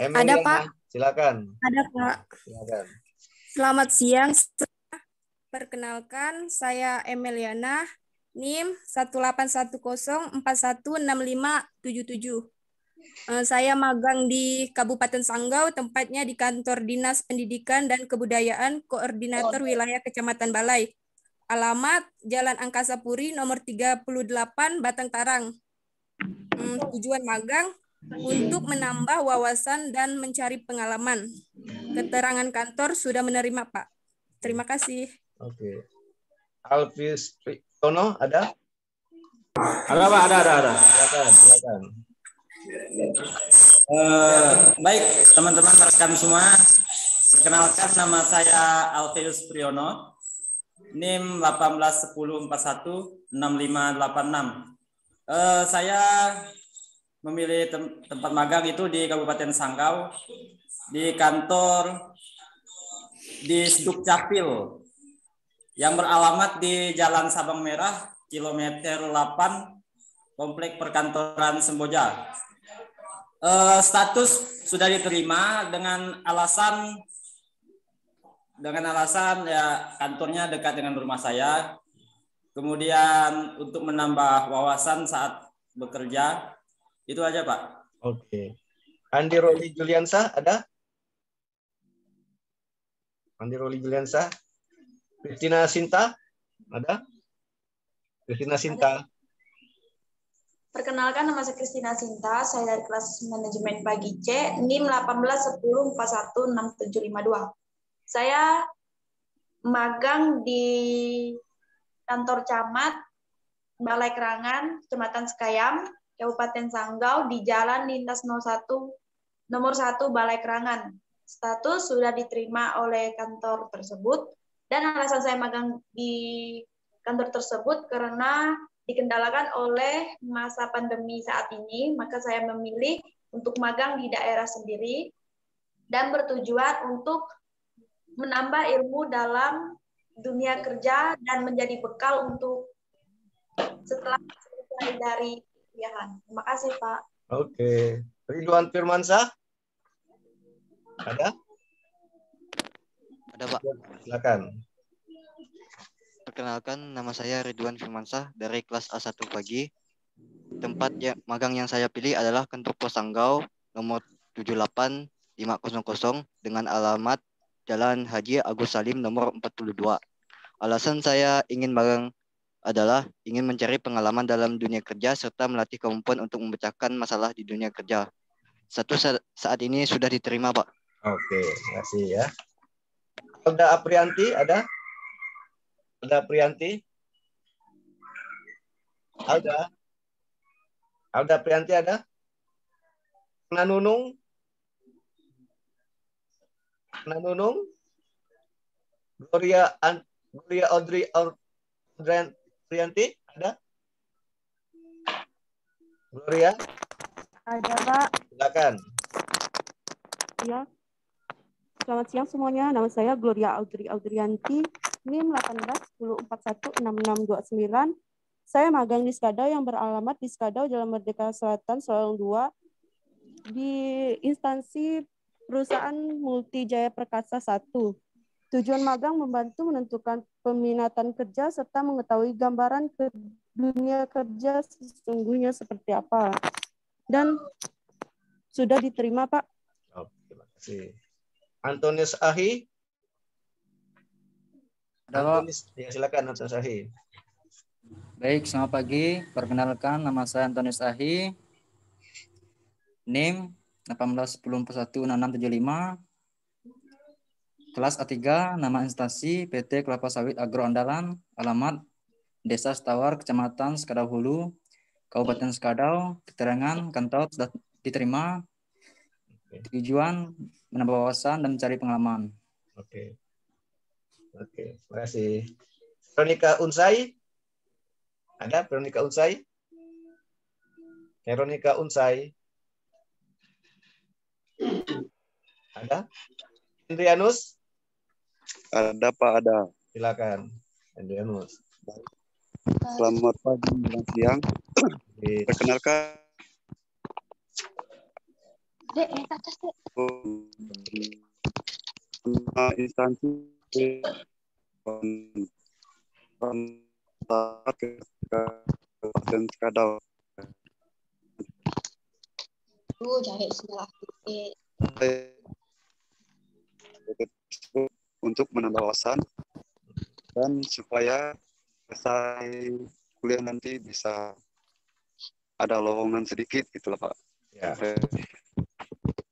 Speaker 1: Emiliana,
Speaker 5: Ada, Pak.
Speaker 1: silakan.
Speaker 5: Ada, Pak.
Speaker 1: Silakan.
Speaker 5: Selamat siang. Perkenalkan, saya Emiliana, NIM 18104165577. Saya magang di Kabupaten Sanggau, tempatnya di Kantor Dinas Pendidikan dan Kebudayaan, Koordinator Wilayah Kecamatan Balai. Alamat Jalan Angkasa Puri, nomor 38, Batang Tarang. Tujuan magang untuk menambah wawasan dan mencari pengalaman. Keterangan kantor sudah menerima, Pak. Terima kasih.
Speaker 1: Oke. Alvis Tono ada?
Speaker 7: Ada, Pak, ada.
Speaker 1: Silakan.
Speaker 7: Baik, teman-teman rekan semua. Perkenalkan, nama saya Alveus Priyono, NIM 1810416586. Saya memilih tempat magang itu di Kabupaten Sanggau, di kantor di Sdukcapil yang beralamat di Jalan Sabang Merah, kilometer 8, Komplek Perkantoran Semboja. Status sudah diterima dengan alasan ya kantornya dekat dengan rumah saya. Kemudian untuk menambah wawasan saat bekerja. Itu aja, Pak.
Speaker 1: Oke. Andi Roli Juliansa ada? Andi Roli Juliansa. Christina Sinta ada? Christina Sinta.
Speaker 13: Perkenalkan, nama saya Christina Sinta, saya dari kelas manajemen pagi C, NIM 18104167552. Saya magang di kantor camat Balai Kerangan, Kecamatan Sekayam, Kabupaten Sanggau, di Jalan Lintas 01, nomor 1 Balai Kerangan. Status sudah diterima oleh kantor tersebut, dan alasan saya magang di kantor tersebut karena dikendalakan oleh masa pandemi saat ini, maka saya memilih untuk magang di daerah sendiri dan bertujuan untuk menambah ilmu dalam dunia kerja dan menjadi bekal untuk setelah selesai dari kuliahan. Terima kasih, Pak.
Speaker 1: Oke. Ridwan Firmansyah ada?
Speaker 8: Ada, Pak.
Speaker 1: Silakan.
Speaker 8: Perkenalkan, nama saya Ridwan Firmansyah dari kelas A1 pagi. Tempat magang yang saya pilih adalah kantor pos Sanggau nomor 78500 dengan alamat Jalan Haji Agus Salim nomor 42. Alasan saya ingin magang adalah ingin mencari pengalaman dalam dunia kerja serta melatih kemampuan untuk memecahkan masalah di dunia kerja. Saat ini sudah diterima, Pak.
Speaker 1: Oke, terima kasih ya. Alda Aprianti ada? Alda Aprianti? Alda Aprianti ada? Nanunung? Gloria Audrey Aprianti ada? Gloria?
Speaker 9: Ada, Pak.
Speaker 1: Silakan.
Speaker 9: Ya. Selamat siang semuanya. Nama saya Gloria Audrianti, NIM 181041669. Saya magang di Skadau yang beralamat di Skadau, Jalan Merdeka Selatan, Selong 2, di instansi perusahaan Multijaya Perkasa 1. Tujuan magang membantu menentukan peminatan kerja serta mengetahui gambaran ke dunia kerja sesungguhnya seperti apa. Dan sudah diterima, Pak.
Speaker 1: Terima kasih. Antonius Ahi. Ya, silakan Antonius Ahi.
Speaker 10: Baik, selamat pagi. Perkenalkan, nama saya Antonius Ahi. NIM 181041675. Kelas A3, nama instansi PT Kelapa Sawit Agro Andalan, alamat Desa Setawar, Kecamatan Skadau Hulu, Kabupaten Skadau. Keterangan kantor sudah diterima. Tujuan menambah wawasan dan mencari pengalaman.
Speaker 1: Oke, terima kasih. Veronica Unsai. Ada Veronica Unsai? Veronica Unsai. Ada? Indrianus?
Speaker 11: Ada, Pak, ada.
Speaker 1: Silakan, Indrianus.
Speaker 11: Selamat pagi dan siang. Perkenalkan, Instansi Kabupaten Skadau. Untuk menambah wawasan dan supaya selesai kuliah nanti bisa ada lowongan sedikit gitu lah Pak.
Speaker 1: Ya.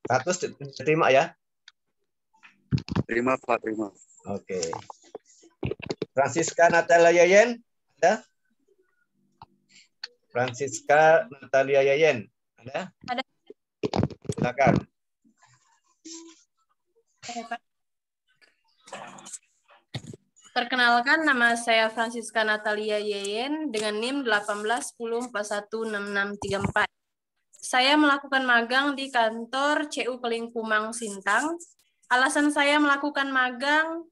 Speaker 1: 100 terima ya?
Speaker 11: Terima Pak, terima.
Speaker 1: Oke. Francisca Natalia Yayen, ada? Francisca Natalia Yayen, ada?
Speaker 5: Ada.
Speaker 1: Silakan.
Speaker 6: Perkenalkan, nama saya Francisca Natalia Yeyen dengan NIM 1810416634. Saya melakukan magang di kantor CU Kelingkumang Sintang. Alasan saya melakukan magang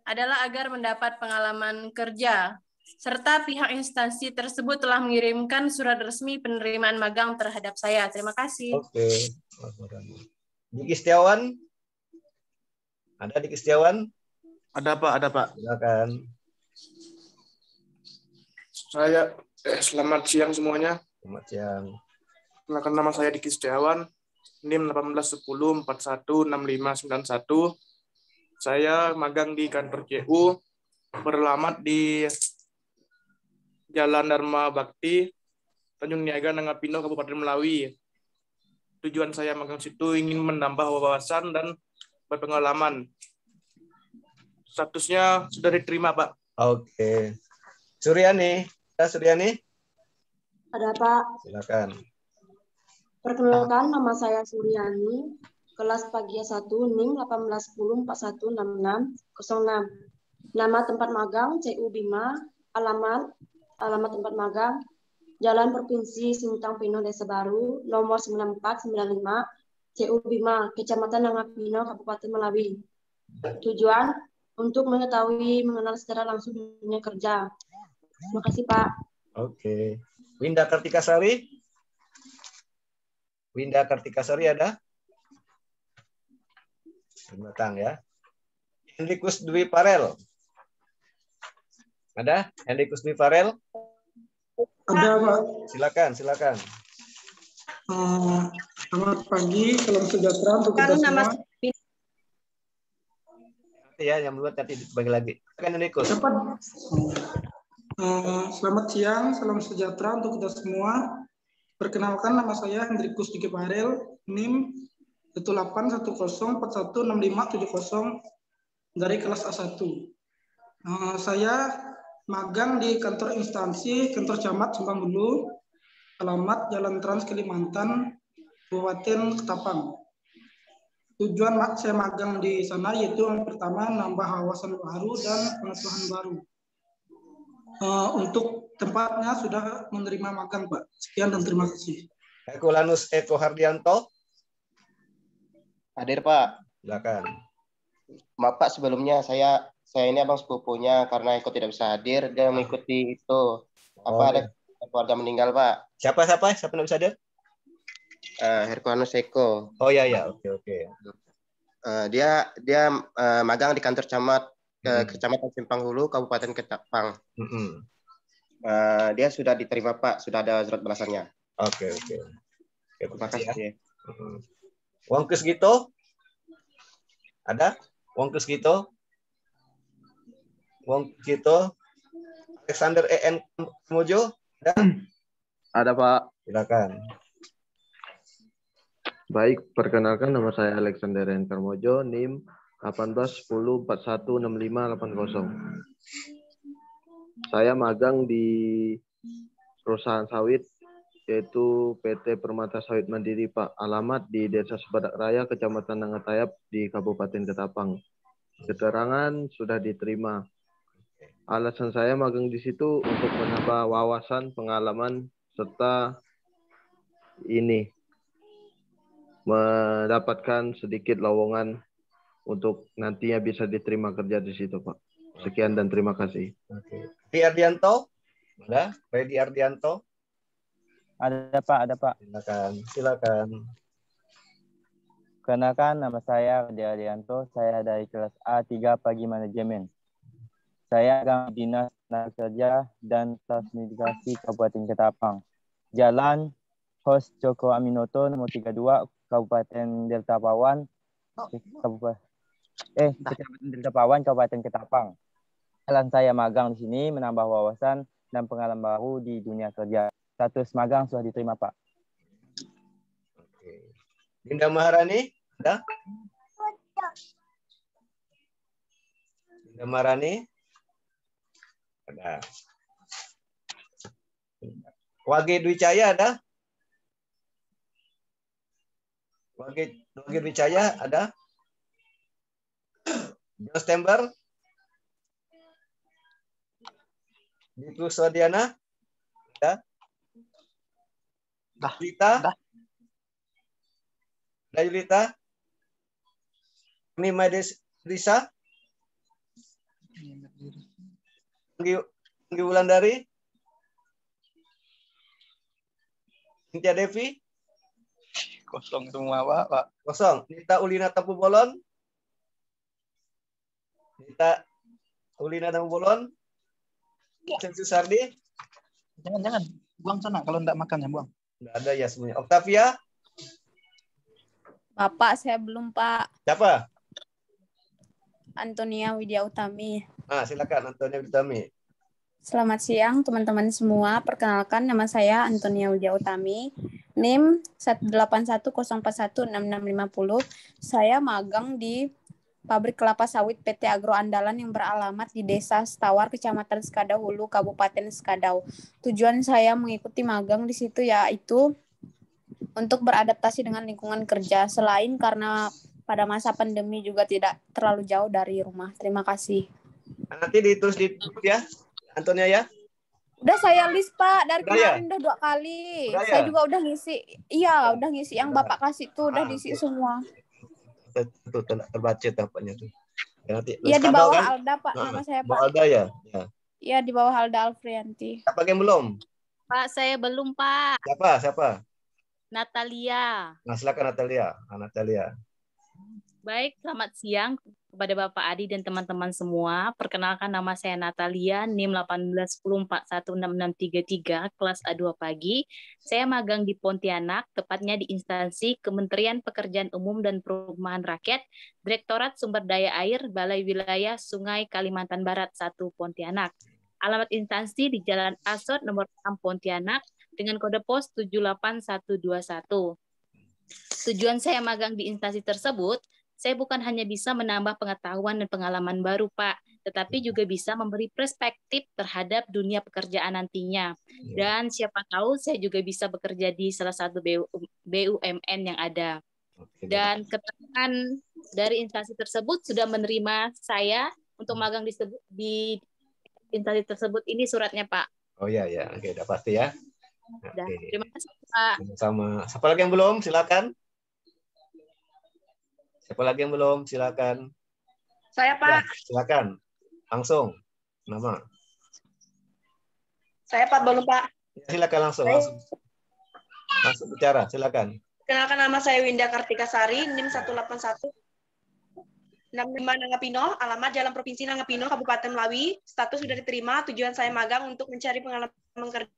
Speaker 6: adalah agar mendapat pengalaman kerja, serta pihak instansi tersebut telah mengirimkan surat resmi penerimaan magang terhadap saya. Terima kasih.
Speaker 1: Oke. Diki Setiawan? Ada Diki Setiawan?
Speaker 12: Ada Pak, ada Pak.
Speaker 1: Silakan.
Speaker 12: Saya selamat siang semuanya.
Speaker 1: Selamat siang.
Speaker 12: Perkenalkan, nama saya Diki Setiawan, NIM 1810416591. Saya magang di kantor CU, beralamat di Jalan Dharma Bakti, Tanjung Niaga, Nangapino, Kabupaten Melawi. Tujuan saya magang situ ingin menambah wawasan dan berpengalaman. Statusnya sudah diterima, Pak.
Speaker 1: Oke. Suryani, ada Suryani?
Speaker 15: Ada Pak.
Speaker 1: Silakan.
Speaker 15: Perkenalkan, nama saya Suryani, kelas pagi 1, NIM 1810416606. Nama tempat magang CU Bima, alamat tempat magang Jalan Provinsi Sintang Pino Desa Baru, nomor 9495, CU Bima, Kecamatan Nangapino, Kabupaten Melawi. Tujuan untuk mengetahui mengenal secara langsung dunia kerja. Terima kasih Pak.
Speaker 1: Oke. Winda Kartikasari? Winda Kartikasari ada? Datang ya. Hendrikus Dwi Farel. Ada? Hendrikus Dwi Farel?
Speaker 16: Ada, Pak.
Speaker 1: Silakan.
Speaker 16: Selamat pagi, salam sejahtera untuk kita semua.
Speaker 1: Ya, yang duluan nanti dibagi lagi. Kan Hendrikus.
Speaker 16: Selamat siang, salam sejahtera untuk kita semua. Perkenalkan, nama saya Hendrikus Dwi Farel, NIM 1810416570 dari kelas A1. Saya magang di kantor instansi, kantor camat Simpang Hulu, alamat Jalan Trans Kalimantan, Kabupaten Ketapang. Tujuan saya magang di sana yaitu yang pertama nambah wawasan baru dan pengetahuan baru. Untuk tempatnya sudah menerima magang, Pak. Sekian dan terima kasih.
Speaker 1: Ekulanus Eko Hardianto.
Speaker 17: Hadir, Pak.
Speaker 1: Silakan.
Speaker 17: Maaf Pak, sebelumnya saya ini abang sepupunya, karena Eko tidak bisa hadir, dia mengikuti itu. Ada keluarga meninggal, Pak.
Speaker 1: Siapa tidak bisa hadir?
Speaker 17: Herkuanus Eko.
Speaker 1: Oh ya, oke.
Speaker 17: Dia magang di kantor camat Kecamatan Simpang Hulu, Kabupaten Ketapang. Dia sudah diterima, Pak. Sudah ada surat balasannya.
Speaker 1: Oke.
Speaker 17: Terima kasih. Ya.
Speaker 1: Wongkes Gito? Ada? Wongkes Gito? Alexander EN Mojo?
Speaker 18: Ada, Pak.
Speaker 1: Silakan.
Speaker 18: Baik, perkenalkan nama saya Alexander EN Karmojo, NIM 1810416580. Saya magang di perusahaan sawit yaitu PT Permata Sawit Mandiri, Pak. Alamat di Desa Sebadak Raya, Kecamatan Nangatayap di Kabupaten Ketapang. Keterangan sudah diterima. Alasan saya magang di situ untuk menambah wawasan, pengalaman, serta ini mendapatkan sedikit lowongan untuk nantinya bisa diterima kerja di situ, Pak. Sekian dan terima kasih.
Speaker 1: Redi Ardianto? Ada? Redi Ardianto?
Speaker 27: Ada Pak.
Speaker 1: Silakan.
Speaker 2: Perkenalkan, nama saya Ade Arianto. Saya dari kelas A3 Pagi Manajemen. Saya akan Dinas Tenaga Kerja dan Transmigrasi Kabupaten Ketapang. Jalan Hos Cokro Aminoto nomor 32 Kabupaten Delta Pawan. Kecamatan Delta Pawan, Kabupaten Ketapang. Jalan saya magang di sini menambah wawasan dan pengalaman baru di dunia kerja. Status magang sudah diterima, Pak.
Speaker 1: Dinda Maharani, ada? Dinda Maharani, ada. Wage Dwi Cahya ada? Wage Dwi Cahya ada? John Stember? Ditu Sodiana? Ada? Rita? Dayulita, Mima Risa, Anggi Wulandari, Cynthia Devi,
Speaker 25: Kosong semua, Pak.
Speaker 1: kosong. Nita Ulina Tampu Bolon, Nita Ulina Tampu Bolon, Sensu Sardi.
Speaker 25: Jangan, buang sana kalau enggak makan ya buang.
Speaker 1: Nggak ada ya semuanya. Octavia.
Speaker 3: Bapak, saya belum, Pak.
Speaker 1: Siapa?
Speaker 3: Antonia Widya Utami.
Speaker 1: Silakan Antonia Utami.
Speaker 3: Selamat siang, teman-teman semua. Perkenalkan, nama saya Antonia Widya Utami. NIM 18104166650. Saya magang di Pabrik Kelapa Sawit PT Agro Andalan yang beralamat di Desa Stawar, Kecamatan Skadau Hulu, Kabupaten Skadau. Tujuan saya mengikuti magang di situ yaitu untuk beradaptasi dengan lingkungan kerja, selain karena pada masa pandemi juga tidak terlalu jauh dari rumah. Terima kasih.
Speaker 1: Nanti ditulis di ya, Antonia ya.
Speaker 3: Udah saya list, Pak, dari
Speaker 1: Udah ya?
Speaker 3: kemarin udah 2 kali.
Speaker 1: Udah ya?
Speaker 3: Saya juga udah ngisi. Iya, udah ngisi yang Bapak kasih tuh, udah diisi semua.
Speaker 1: Itu terbaca tampaknya tuh. Ya, nanti
Speaker 3: Iya, di
Speaker 1: Skadau
Speaker 3: bawah
Speaker 1: kan?
Speaker 3: Alda, Pak, nama saya, Pak.
Speaker 1: Bawah Alda ya. Ya.
Speaker 3: Iya, di bawah Alda Alfrianti.
Speaker 1: Siapa yang belum?
Speaker 14: Pak, saya belum, Pak.
Speaker 1: Siapa?
Speaker 14: Natalia.
Speaker 1: Nah, silakan Natalia. Natalia.
Speaker 14: Baik, selamat siang kepada Bapak Adi dan teman-teman semua. Perkenalkan, nama saya Natalia, NIM 180416633, kelas A2 pagi. Saya magang di Pontianak, tepatnya di instansi Kementerian Pekerjaan Umum dan Perumahan Rakyat, Direktorat Sumber Daya Air, Balai Wilayah Sungai Kalimantan Barat 1 Pontianak. Alamat instansi di Jalan Asot nomor 6 Pontianak dengan kode pos 78121. Tujuan saya magang di instansi tersebut, saya bukan hanya bisa menambah pengetahuan dan pengalaman baru, Pak, tetapi juga bisa memberi perspektif terhadap dunia pekerjaan nantinya. Dan siapa tahu saya juga bisa bekerja di salah satu BUMN yang ada. Dan keterangan dari instansi tersebut sudah menerima saya untuk magang di instansi tersebut. Ini suratnya, Pak.
Speaker 1: Oh ya, oke, udah pasti ya.
Speaker 14: Udah.
Speaker 1: Oke.
Speaker 14: Terima kasih, Pak.
Speaker 1: Sama. Siapa lagi yang belum? Silakan. Siapa lagi yang belum? Silakan.
Speaker 19: Saya, Pak.
Speaker 1: Ya, silakan. Langsung. Nama.
Speaker 19: Saya, Pak, belum, Pak.
Speaker 1: Ya, silakan langsung. Langsung bicara. Silakan.
Speaker 19: Kenalkan, nama saya Winda Kartika Sari, NIM 181 65 Nangapino, alamat Jalan Provinsi Nangapino, Kabupaten Melawi. Status sudah diterima. Tujuan saya magang untuk mencari pengalaman kerja.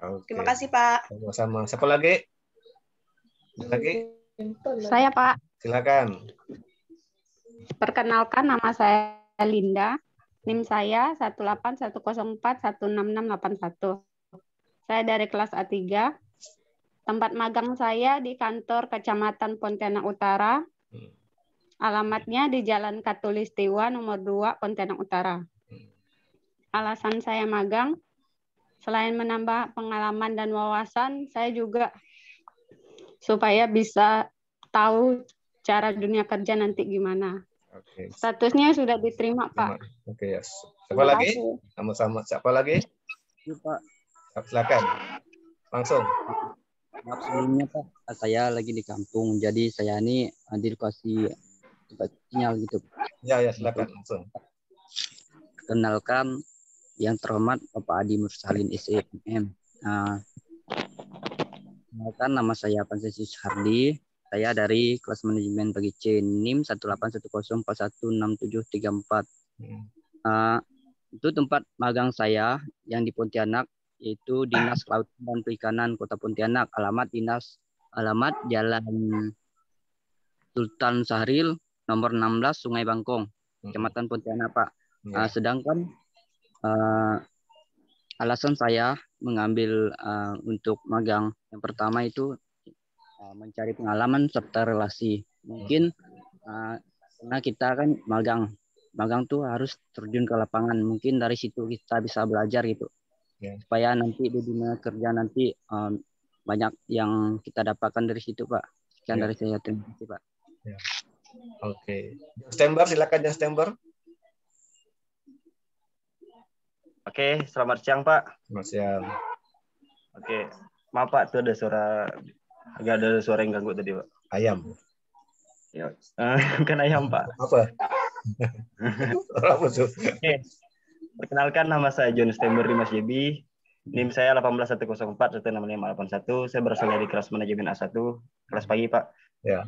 Speaker 1: Oke.
Speaker 19: Terima kasih, Pak.
Speaker 1: Sama-sama. Siapa lagi? Lagi?
Speaker 20: Saya, Pak.
Speaker 1: Silakan.
Speaker 20: Perkenalkan, nama saya Linda. NIM saya 18104166681. Saya dari kelas A3. Tempat magang saya di kantor Kecamatan Pontianak Utara. Alamatnya di Jalan Katulistiwa nomor 2 Pontianak Utara. Alasan saya magang, selain menambah pengalaman dan wawasan, saya juga supaya bisa tahu cara dunia kerja nanti gimana.
Speaker 1: Oke.
Speaker 20: Statusnya sudah diterima, Pak.
Speaker 1: Oke, ya. Siapa
Speaker 20: Terima
Speaker 1: lagi?
Speaker 20: kasih.
Speaker 1: Sama-sama. Siapa lagi?
Speaker 21: Pak.
Speaker 1: Silakan. Langsung.
Speaker 21: Maaf sebelumnya, Pak. Saya lagi di kampung, jadi saya ini dikasih tempat sinyal gitu.
Speaker 1: Ya, silakan langsung.
Speaker 21: Kenalkan yang terhormat Bapak Adi Mursalin SEMM. Kenalkan, nama saya Pansesius Hardi, Saya dari kelas manajemen pagi C, NIM 18104167344. Itu tempat magang saya yang di Pontianak, yaitu Dinas Kelautan dan Perikanan Kota Pontianak. Alamat Jalan Sultan Sahril nomor 16 Sungai Bangkong, Kecamatan Pontianak, Pak. Sedangkan alasan saya mengambil untuk magang yang pertama itu mencari pengalaman serta relasi. Mungkin karena kita kan magang tuh harus terjun ke lapangan. Mungkin dari situ kita bisa belajar gitu. Supaya nanti di dunia kerja nanti banyak yang kita dapatkan dari situ, Pak. Sekian dari saya, terima kasih, Pak.
Speaker 1: Oke. Stember, silakan Stember.
Speaker 4: Oke, selamat siang, Pak.
Speaker 1: Selamat siang.
Speaker 4: Oke, maaf Pak, itu ada suara yang ganggu tadi, Pak.
Speaker 1: Ayam.
Speaker 4: Ya, bukan ayam, Pak.
Speaker 1: Apa?
Speaker 4: Oke. Perkenalkan, nama saya John Stember Dimas JB. NIM saya 18104 16581. Saya berasal dari kelas manajemen A1, kelas pagi, Pak.
Speaker 1: Ya.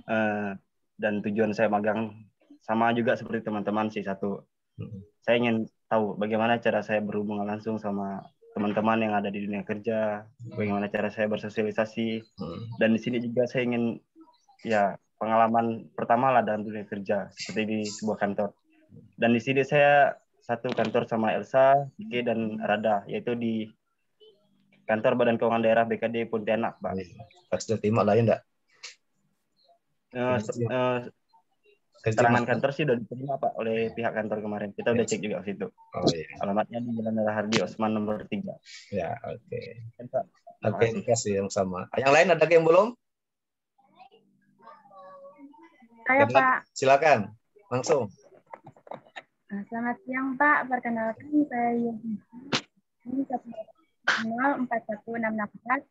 Speaker 4: Dan tujuan saya magang sama juga seperti teman-teman C1. Saya ingin tahu bagaimana cara saya berhubungan langsung sama teman-teman yang ada di dunia kerja, bagaimana cara saya bersosialisasi, dan di sini juga saya ingin pengalaman pertama lah dalam dunia kerja seperti di sebuah kantor. Dan di sini saya satu kantor sama Elsa, Ike, dan Rada, yaitu di kantor Badan Keuangan Daerah BKD Pontianak, Pak.
Speaker 1: Sudah terima lah ya enggak?
Speaker 4: Keterangan kantor sih udah diterima, Pak, oleh pihak kantor kemarin. Kita udah cek juga ke situ. Alamatnya di Jalan Hardi Osman nomor 3.
Speaker 1: Ya, oke. Oke, terima kasih yang sama. Yang lain ada yang belum?
Speaker 7: Saya, Pak.
Speaker 1: Silakan, langsung.
Speaker 7: Selamat siang, Pak. Perkenalkan, saya Yusuf. Ini 41664,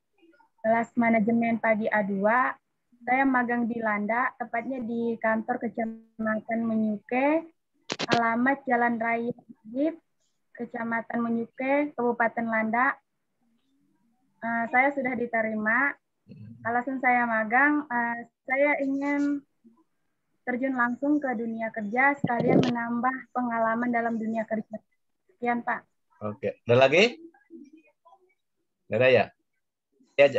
Speaker 7: kelas manajemen pagi A2. Saya magang di Landa, tepatnya di kantor Kecamatan Menyuke, alamat Jalan Raya Adib, Kecamatan Menyuke, Kabupaten Landa. Saya sudah diterima. Alasan saya magang, saya ingin terjun langsung ke dunia kerja, sekalian menambah pengalaman dalam dunia kerja. Sekian, Pak.
Speaker 1: Oke, ada lagi? Ada ya? Ya,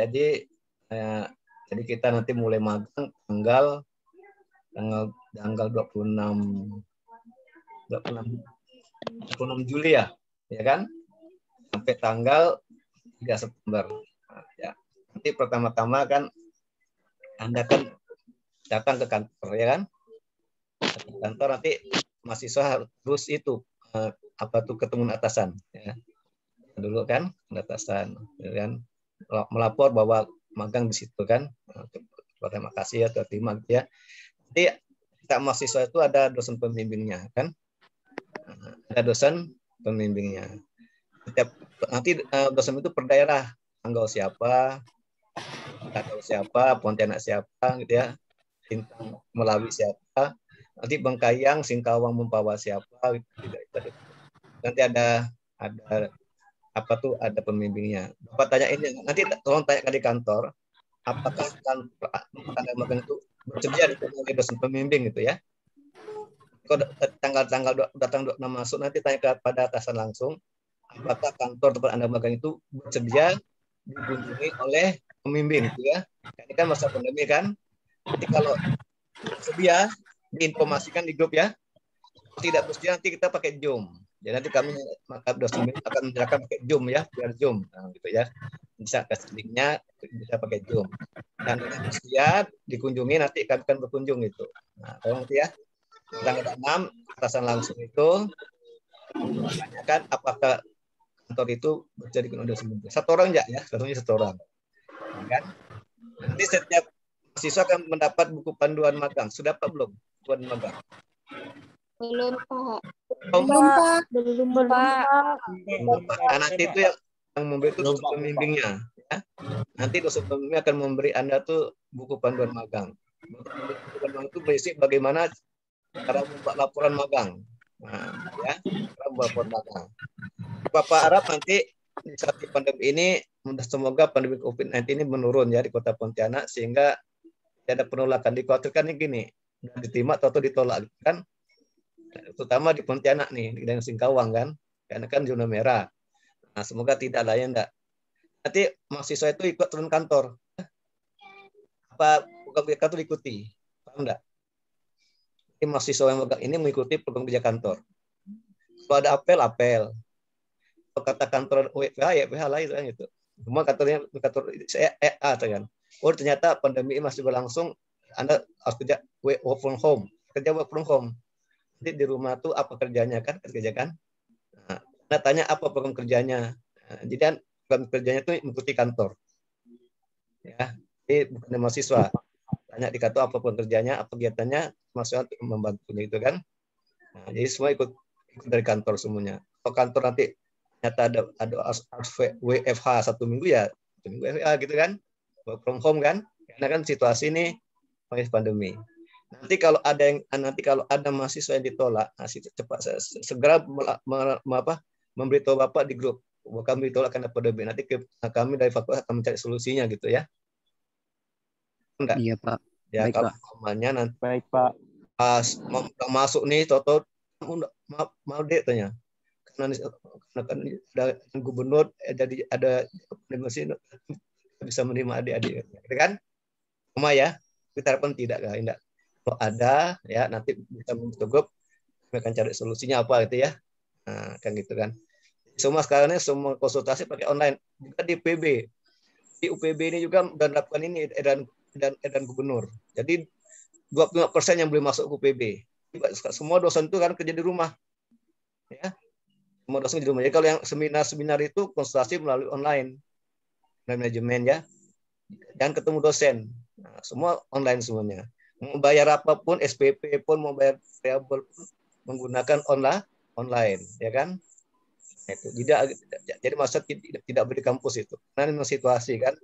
Speaker 1: jadi kita nanti mulai magang tanggal 26 Juli ya kan? Sampai tanggal 3 September. Ya. Nanti pertama-tama kan Anda kan datang ke kantor ya kan? Kantor nanti mahasiswa harus itu ketemu atasan ya. Dulu kan atasan ya kan? Melapor bahwa magang di situ kan, terima kasih ya, terima ya. Nanti kita mahasiswa itu ada dosen pembimbingnya kan, ada dosen pembimbingnya. Nanti dosen itu per daerah, Sanggau siapa, Pontianak siapa, gitu ya, Sintang Melawi siapa, nanti Bengkayang, Singkawang Mempawah siapa, gitu. Nanti ada ada pembimbingnya. Bapak tanya ini, nanti tolong tanyakan di kantor, apakah Anda magang itu bersedia ditemui dosen pembimbing gitu ya. Kalau tanggal datang masuk, nanti tanya kepada atasan langsung, apakah kantor tempat Anda magang itu bersedia dikunjungi oleh pembimbing gitu ya. Ini kan masa pandemi kan. Nanti kalau bersedia, diinformasikan di grup ya. Tidak bersedia, nanti kita pakai Zoom. Jadi nanti kami dosen akan menjelaskan pakai Zoom ya, biar Zoom, gitu ya. Bisa kasih linknya, bisa pakai Zoom. Dan dengan bersedia dikunjungi, nanti kami akan berkunjung itu. Nah, tolong ya. Tanggal 6 atasan langsung itu menanyakan apakah kantor itu bersedia dikunjungi dosen. Satu orang enggak ya, satu orang. Kan? Nanti setiap mahasiswa akan mendapat buku panduan magang. Sudah apa belum panduan magang?
Speaker 15: Belum, Pak.
Speaker 1: Belum, Pak. Nah, nanti itu yang memberi itu dosen pembimbingnya. Ya. Nanti dosen pembimbing akan memberi Anda tuh buku panduan magang. Buku panduan itu berisi bagaimana cara membuat laporan magang. Nah, ya, cara membuat laporan magang. Bapak harap nanti di saat pandemi ini, semoga pandemi COVID-19 ini menurun ya di Kota Pontianak, sehingga ada penolakan. Dikhawatirkan ini gini, diterima atau ditolak kan, terutama di Pontianak nih, di Singkawang kan, karena kan zona merah. Nah, semoga tidak lah ya enggak. Nanti mahasiswa itu ikut turun kantor. Apa program kerja kantor ikuti, paham enggak? Ini mahasiswa yang ini mengikuti program kerja kantor. Kalau ada apel. Kalau kata kantor WFH, ya WFH lah itu kan itu. Semua kantor EA kan. Oh ternyata pandemi ini masih berlangsung, Anda harus kerja work from home. Kerja work from home. Jadi di rumah tuh apa kerjanya kan? Kerjakan. Nah, Anda tanya apa program kerjanya. Nah, jadi kan program kerjanya itu mengikuti kantor. Ya, jadi bukan mahasiswa. Tanya di kantor apa program kerjanya, apa kegiatannya, mahasiswa untuk membantunya itu kan. Nah, jadi semua ikut dari kantor semuanya. Kalau kantor nanti ternyata ada WFH 1 minggu ya, 1 minggu WFH gitu kan, work from home kan, karena kan situasi ini pandemi. Nanti kalau ada mahasiswa yang ditolak, cepat segera memberitahu Bapak di grup bahwa kami ditolak karena pandemi. Nanti kami dari fakultas akan mencari solusinya gitu ya. Enggak?
Speaker 21: Iya Pak.
Speaker 1: Ya
Speaker 21: Baik,
Speaker 1: kalau
Speaker 21: Pak.
Speaker 1: umpamanya nanti
Speaker 2: Baik Pak.
Speaker 1: pas masuk nih, toto mau dek tanya. Karena kan ada gubernur, jadi ada mesin bisa menerima adik-adik, gitu kan? Cuma ya, kita harapkan tidak, enggak. Kalau ada, ya nanti bisa membentuk grup, kami akan cari solusinya apa gitu ya, nah, kan gitu kan. Semua sekarang ini semua konsultasi pakai online, juga di PB, di UPB ini juga menerapkan ini edaran gubernur. Jadi 25% yang boleh masuk ke UPB. Semua dosen itu kan kerja di rumah, ya. Semua dosen di rumah. Jadi kalau yang seminar itu konsultasi melalui online manajemen ya, dan ketemu dosen. Nah, semua online semuanya. Mau bayar apapun, SPP pun mau bayar variabel menggunakan online, ya kan? Itu jadi masa tidak beri kampus itu. Karena memang situasi kan,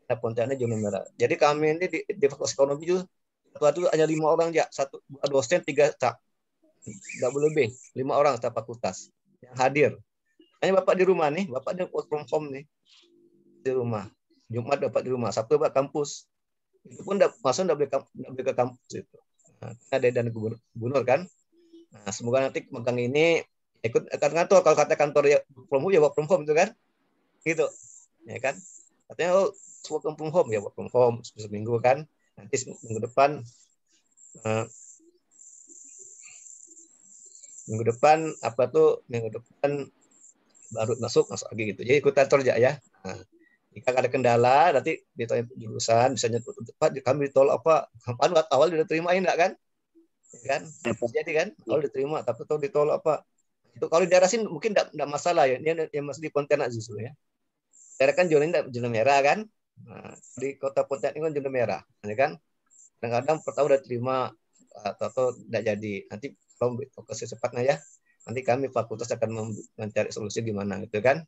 Speaker 1: ada Pontianak zona merah. Jadi kami ini di Fakultas Ekonomi itu hanya 5 orang ya, 1 dosen 3 staf. Nggak boleh lebih, 5 orang staf fakultas yang hadir. Hanya Bapak di rumah nih, Bapak di work from home nih, di rumah. Jumat Bapak di rumah, Sabtu Bapak kampus. Itu pun masa nggak boleh ke kampus itu. Nah, ada dan gubernur kan. Nah, semoga nanti megang ini ikut kantor. Kalau kata kantor ya work from home itu kan, gitu, ya kan. Katanya work from home ya work from home seminggu kan. Nanti minggu depan baru masuk lagi gitu. Jadi ikut kantor aja ya. Nah, jika ada kendala nanti ditanya jurusan, misalnya Pak kami ditolak apa? Kapan awal udah terimain enggak kan? Ya kan? Jadi kan kalau diterima tapi tahu ditolak apa? Itu kalau di daerah sini mungkin enggak masalah ya. Ini yang masih di Pontianak justru ya. Daerah kan zona merah kan? Nah, di kota Pontianak ini kan zona merah, ya kan? Kadang-kadang pertama udah terima atau tidak jadi. Nanti kalau secepatnya ya, nanti kami fakultas akan mencari solusi gimana gitu kan.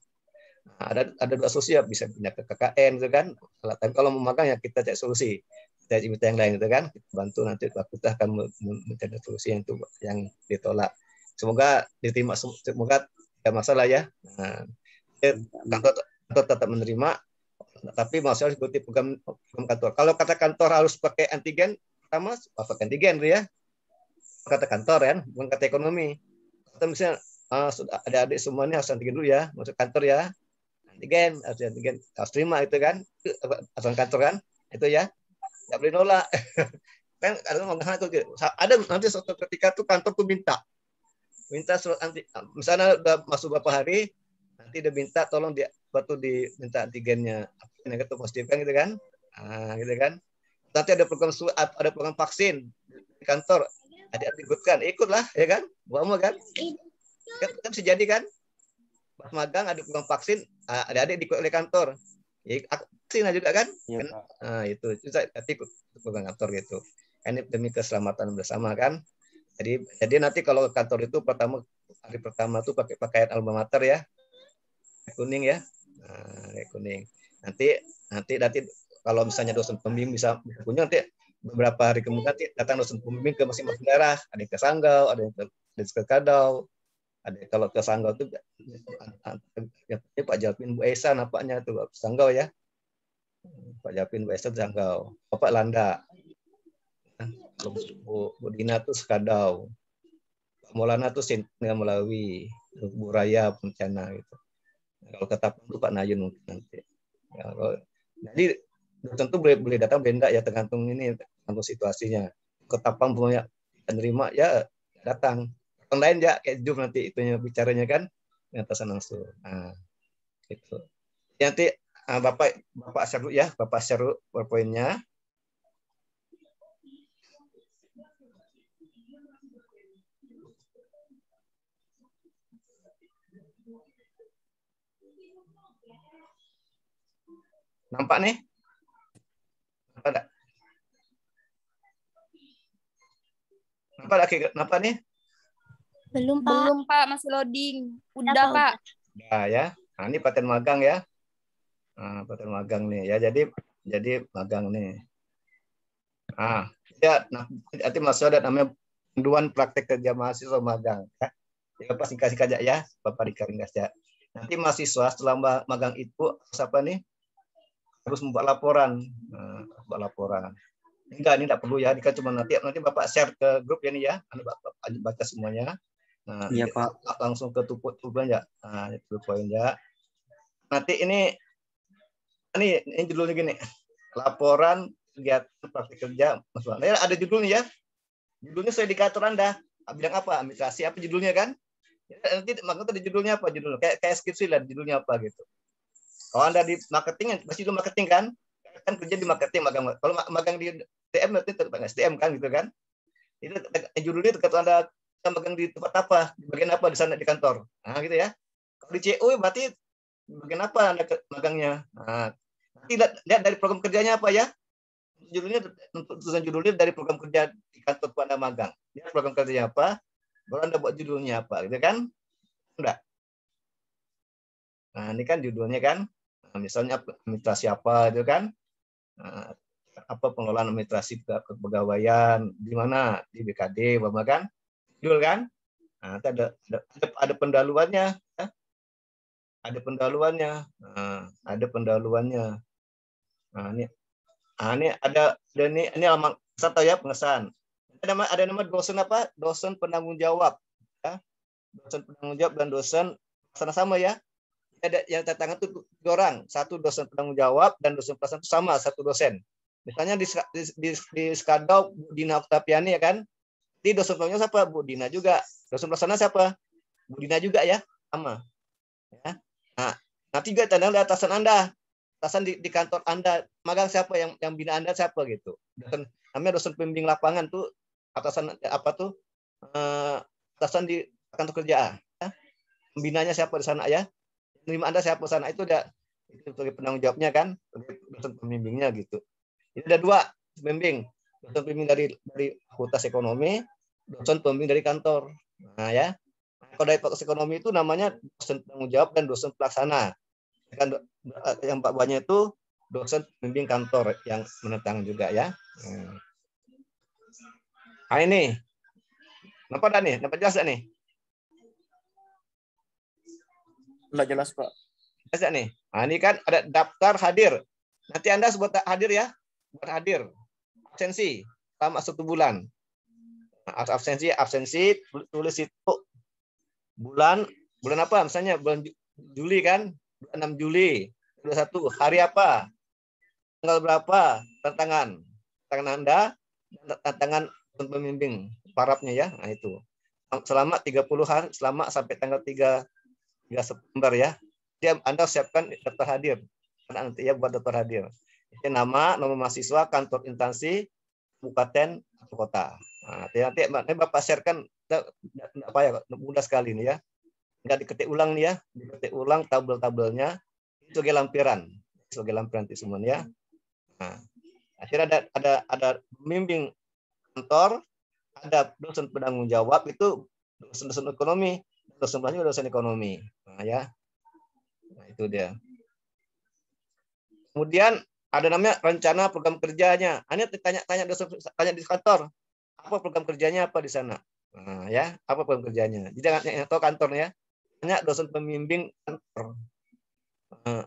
Speaker 1: Nah, ada 2 solusi ya, bisa pindah ke KKN gitu kan. Tapi kalau mau magang ya kita cari solusi. Kita minta yang lain gitu kan. Kita bantu nanti fakultas akan mencari solusi yang ditolak. Semoga diterima, semoga tidak masalah ya. Nah, kantor tetap menerima, tapi masalah ikuti program kantor. Kalau kata kantor harus pakai antigen, pertama pakai antigen ya. Kata kantor ya, bukan kata ekonomi. Kata misalnya ada adik semuanya harus antigen dulu ya, masuk kantor ya. Antigen harus terima itu kan, aturan kantor kan, itu ya. Nggak boleh nolak. Kan ada nanti suatu ketika tuh kantor tuh minta surat misalnya udah masuk beberapa hari, nanti dia minta tolong diminta antigennya negatif positif kan gitu kan. Nah, gitu kan. Nanti ada program vaksin di kantor. Ikutlah ya kan. Buat kan? Kan bisa jadi kan. Pas magang ada program vaksin, adik-adik diikut oleh kantor. Ya vaksin juga kan? Ya, kan? Nah, itu ikut program kantor gitu. Ini demi keselamatan bersama kan. Jadi nanti kalau kantor itu hari pertama tuh pakai pakaian alma mater ya. Kuning ya. Nah, kuning. Nanti kalau misalnya dosen pembimbing bisa kunjung, nanti beberapa hari kemudian nanti datang dosen pembimbing ke masing-masing daerah. Ada yang ke Sanggau, ada yang ke Kadau. Ada kalau ke Sanggau itu Pak Jalpin Bu Esa nampaknya tuh Sanggau ya. Pak Jalpin Bu Esa Sanggau. Bapak Landa. Bu Dina tuh Skadau, Pak Maulana tuh Sintinga Melawi, Bu Raya Pontianak gitu. Kalau Ketapang tuh Pak Nayun mungkin nanti. Ya, jadi tentu boleh datang boleh enggak ya, tergantung ini, tergantung situasinya. Ketapang punya penerima ya datang. Yang lain ya kayak Jum nanti itunya bicaranya kan atasan langsung. Nah, gitu. Nanti Bapak share dulu ya, Bapak share dulu PowerPoint-nya. Nampak nih? Nampak enggak? Nampak nih?
Speaker 5: Belum, Pak. Masih loading. Udah, Pak.
Speaker 1: Nah, ya. Nah, ini paten magang ya. Nah, paten magang nih ya. Jadi magang nih. Nah, ya, nanti masuk ada namanya panduan praktek kerja mahasiswa magang. Ya, ya pasti kasih aja ya, Bapak ringkas ya. Nanti mahasiswa setelah magang itu apa nih? Harus membuat laporan. Nah, membuat laporan. Enggak, ini enggak perlu ya. Ini kan cuma nanti Bapak share ke grup ya nih ya. Anda baca semuanya. Nah,
Speaker 10: Iya, Pak.
Speaker 1: Langsung ke tujuan ya. Nah, itu poin ya. Nanti ini judulnya gini. Laporan kegiatan praktik kerja mahasiswa. Nah, ada judulnya ya. Judulnya sesuai indikator Anda. Bilang apa? Administrasi apa judulnya kan? Ya, nanti maksudnya ada judulnya apa judulnya? Kayak skripsi lah judulnya apa gitu. Kalau Anda di marketing pasti itu marketing kan? Kan kerja di marketing magang. Kalau magang di SDM nanti tetap SDM kan gitu kan? Itu judulnya tergantung Anda magang di tempat apa, di bagian apa di sana di kantor. Nah, gitu ya. Kalau di CU berarti bagian apa Anda magangnya? Nah, nanti lihat dari program kerjanya apa ya? Tulisan judulnya dari program kerja di kantor Anda magang. Lihat program kerjanya apa, baru Anda buat judulnya apa, gitu kan? Enggak. Nah, ini kan judulnya kan. Nah, misalnya administrasi apa itu kan? Nah, apa pengelolaan administrasi kepegawaian di mana di BKD Bapak kan judul kan. Nah, ada pendahuluannya ya. Ada pendahuluannya. Nah, ada pendahuluannya. Nah, ini ada ini alamat satu ya pengesahan. Ada nama dosen apa? Dosen penanggung jawab ya. Dosen penanggung jawab dan dosen sama ya. Ada yang tangan itu 2 orang, satu dosen penanggung jawab dan dosen pelaksana itu sama, satu dosen. Misalnya di Skadau Bu Dina Oktaviani ya kan, di dosen penanggung jawab siapa? Bu Dina juga. Dosen pelaksana siapa? Bu Dina juga ya, sama. Ya. Nah, nanti juga tanda di atasan Anda, atasan di kantor Anda, magang siapa yang bina Anda siapa gitu. Namanya dosen pembimbing lapangan tuh atasan apa tuh? Atasan di kantor kerja. Ya. Pembinanya siapa di sana ya? Menerima Anda siapa sana itu sebagai penanggung jawabnya kan, dosen pembimbingnya gitu. Ini ada 2 pembimbing, dosen pembimbing dari Fakultas Ekonomi, dosen pembimbing dari kantor. Nah ya, kalau dari Fakultas Ekonomi itu namanya dosen penanggung jawab dan dosen pelaksana. Yang bawahnya itu dosen pembimbing kantor yang menentang juga ya. Nah ini, nampak dah nih, nampak jelas nih.
Speaker 12: Enggak jelas, Pak.
Speaker 1: Jelas nih. Nah, ini kan ada daftar hadir. Nanti Anda sebut hadir ya. Buat hadir. Absensi selama 1 bulan. Nah, absensi tulis itu bulan apa? Misalnya bulan Juli kan? 6 Juli. 21 hari apa? Tanggal berapa? Tantangan Anda dan tantangan pembimbing parapnya ya. Nah, itu. Selama 30 hari, selama sampai tanggal 3 September ya. Dia Anda siapkan daftar hadir. Nanti ya buat daftar hadir. Itu nama mahasiswa, kantor instansi, kabupaten, atau kota. Nah, nanti Bapak sharekan apa ya, mudah sekali nih ya. Enggak diketik ulang nih ya. Diketik ulang tabel-tabelnya sebagai lampiran. Sebagai lampiran itu semua ya. Nah, akhirnya ada pembimbing kantor, ada dosen penanggung jawab itu dosen ekonomi. Dosen pelajaran dosen ekonomi. Nah, ya. Nah, itu dia. Kemudian ada namanya rencana program kerjanya. Hanya tanya di kantor. Apa program kerjanya apa di sana? Nah, ya, apa program kerjanya? Jadi jangan yang tahu kantornya. Tanya dosen pembimbing kantor.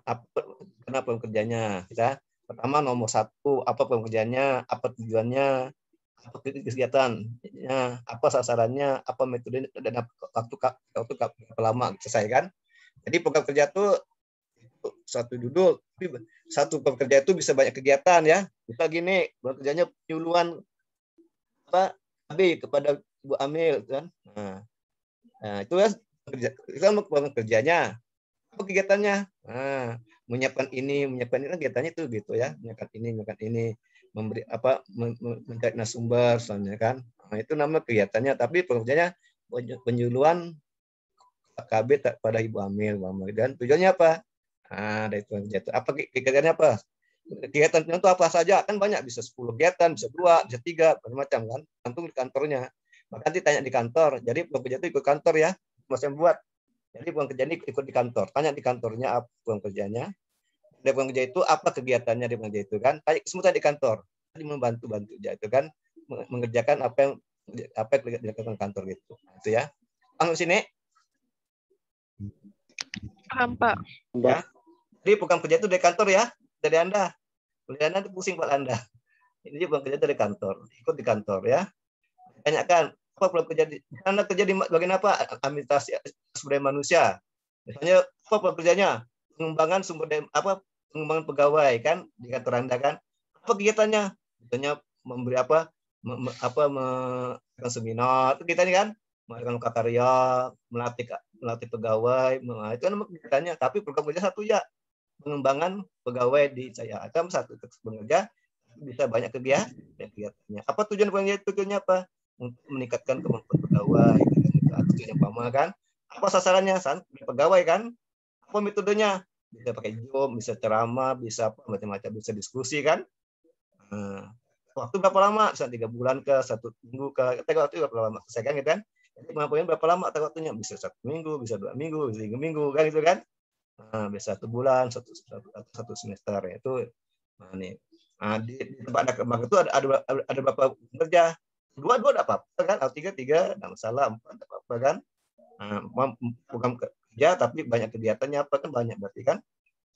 Speaker 1: Apa program kerjanya? Kita pertama nomor 1, apa program kerjanya, apa tujuannya, apa kegiatannya, apa sasarannya, apa metodenya, dan waktu lama selesai kan. Jadi program kerja itu satu judul, tapi satu program kerja itu bisa banyak kegiatan ya. Bisa gini, program kerjanya penyuluhan apa AB kepada Ibu Amil kan. Nah, itu kan program kerjanya. Apa kegiatannya? Nah, menyiapkan ini kegiatannya itu gitu ya, menyiapkan ini, memberi apa, mencari narasumber soalnya kan. Nah, itu nama kegiatannya, tapi pekerjaannya penyuluhan KB pada Ibu Amil, dan tujuannya apa? Nah, dari kerja itu apa kegiatannya apa? Kegiatannya itu apa saja? Kan banyak, bisa 10 kegiatan, bisa 2, bisa 3, macam-macam kan. Tentu di kantornya. Maka nanti tanya di kantor. Jadi pekerja itu ikut kantor ya, Mas yang buat. Jadi program kerja ini ikut di kantor. Tanya di kantornya apa program kerjanya. Dari program kerja itu apa kegiatannya di program kerja itu kan. Tanya semua di kantor. Jadi membantu aja itu kan, mengerjakan apa yang dilakukan kantor gitu. Itu ya. Paham sini?
Speaker 6: Paham, Pak.
Speaker 1: Ya. Jadi program kerja itu dari kantor ya, dari Anda. Dari Anda itu pusing Pak Anda. Ini program kerja dari kantor, ikut di kantor ya. Tanyakan apa program kerja Anda kerja di bagian apa? Administrasi sumber daya manusia. Misalnya apa program kerjanya? Pengembangan sumber daya apa? Pengembangan pegawai kan di kantor Anda kan. Apa kegiatannya? Misalnya memberi apa? Melakukan seminar, itu kegiatannya kan? Melakukan karya, melatih pegawai, itu kan kegiatannya. Tapi program kerja satu ya, pengembangan pegawai di saya. Atau satu bekerja bisa banyak kegiatannya. Apa tujuan program kerja? Tujuannya apa? Untuk meningkatkan kemampuan pegawai. Tujuannya apa kan? Apa sasarannya? Pegawai kan? Apa metodenya? Bisa pakai Zoom, bisa ceramah, bisa apa macam-macam, bisa diskusi kan? Waktu berapa lama? Bisa 3 bulan ke 1 minggu ke, waktu berapa lama? Selesai kan gitu kan? Jadi kemampuannya berapa lama waktunya? Bisa 1 minggu, bisa 2 minggu, bisa 3 minggu kan gitu kan? Bisa 1 bulan, satu semester itu. Nah, nih. Nah, di tempat Kembang itu ada berapa kerja? 2 ada apa-apa kan? 3 enggak masalah, 4 enggak apa-apa kan? Program kerja tapi banyak kegiatannya apa kan, banyak berarti kan?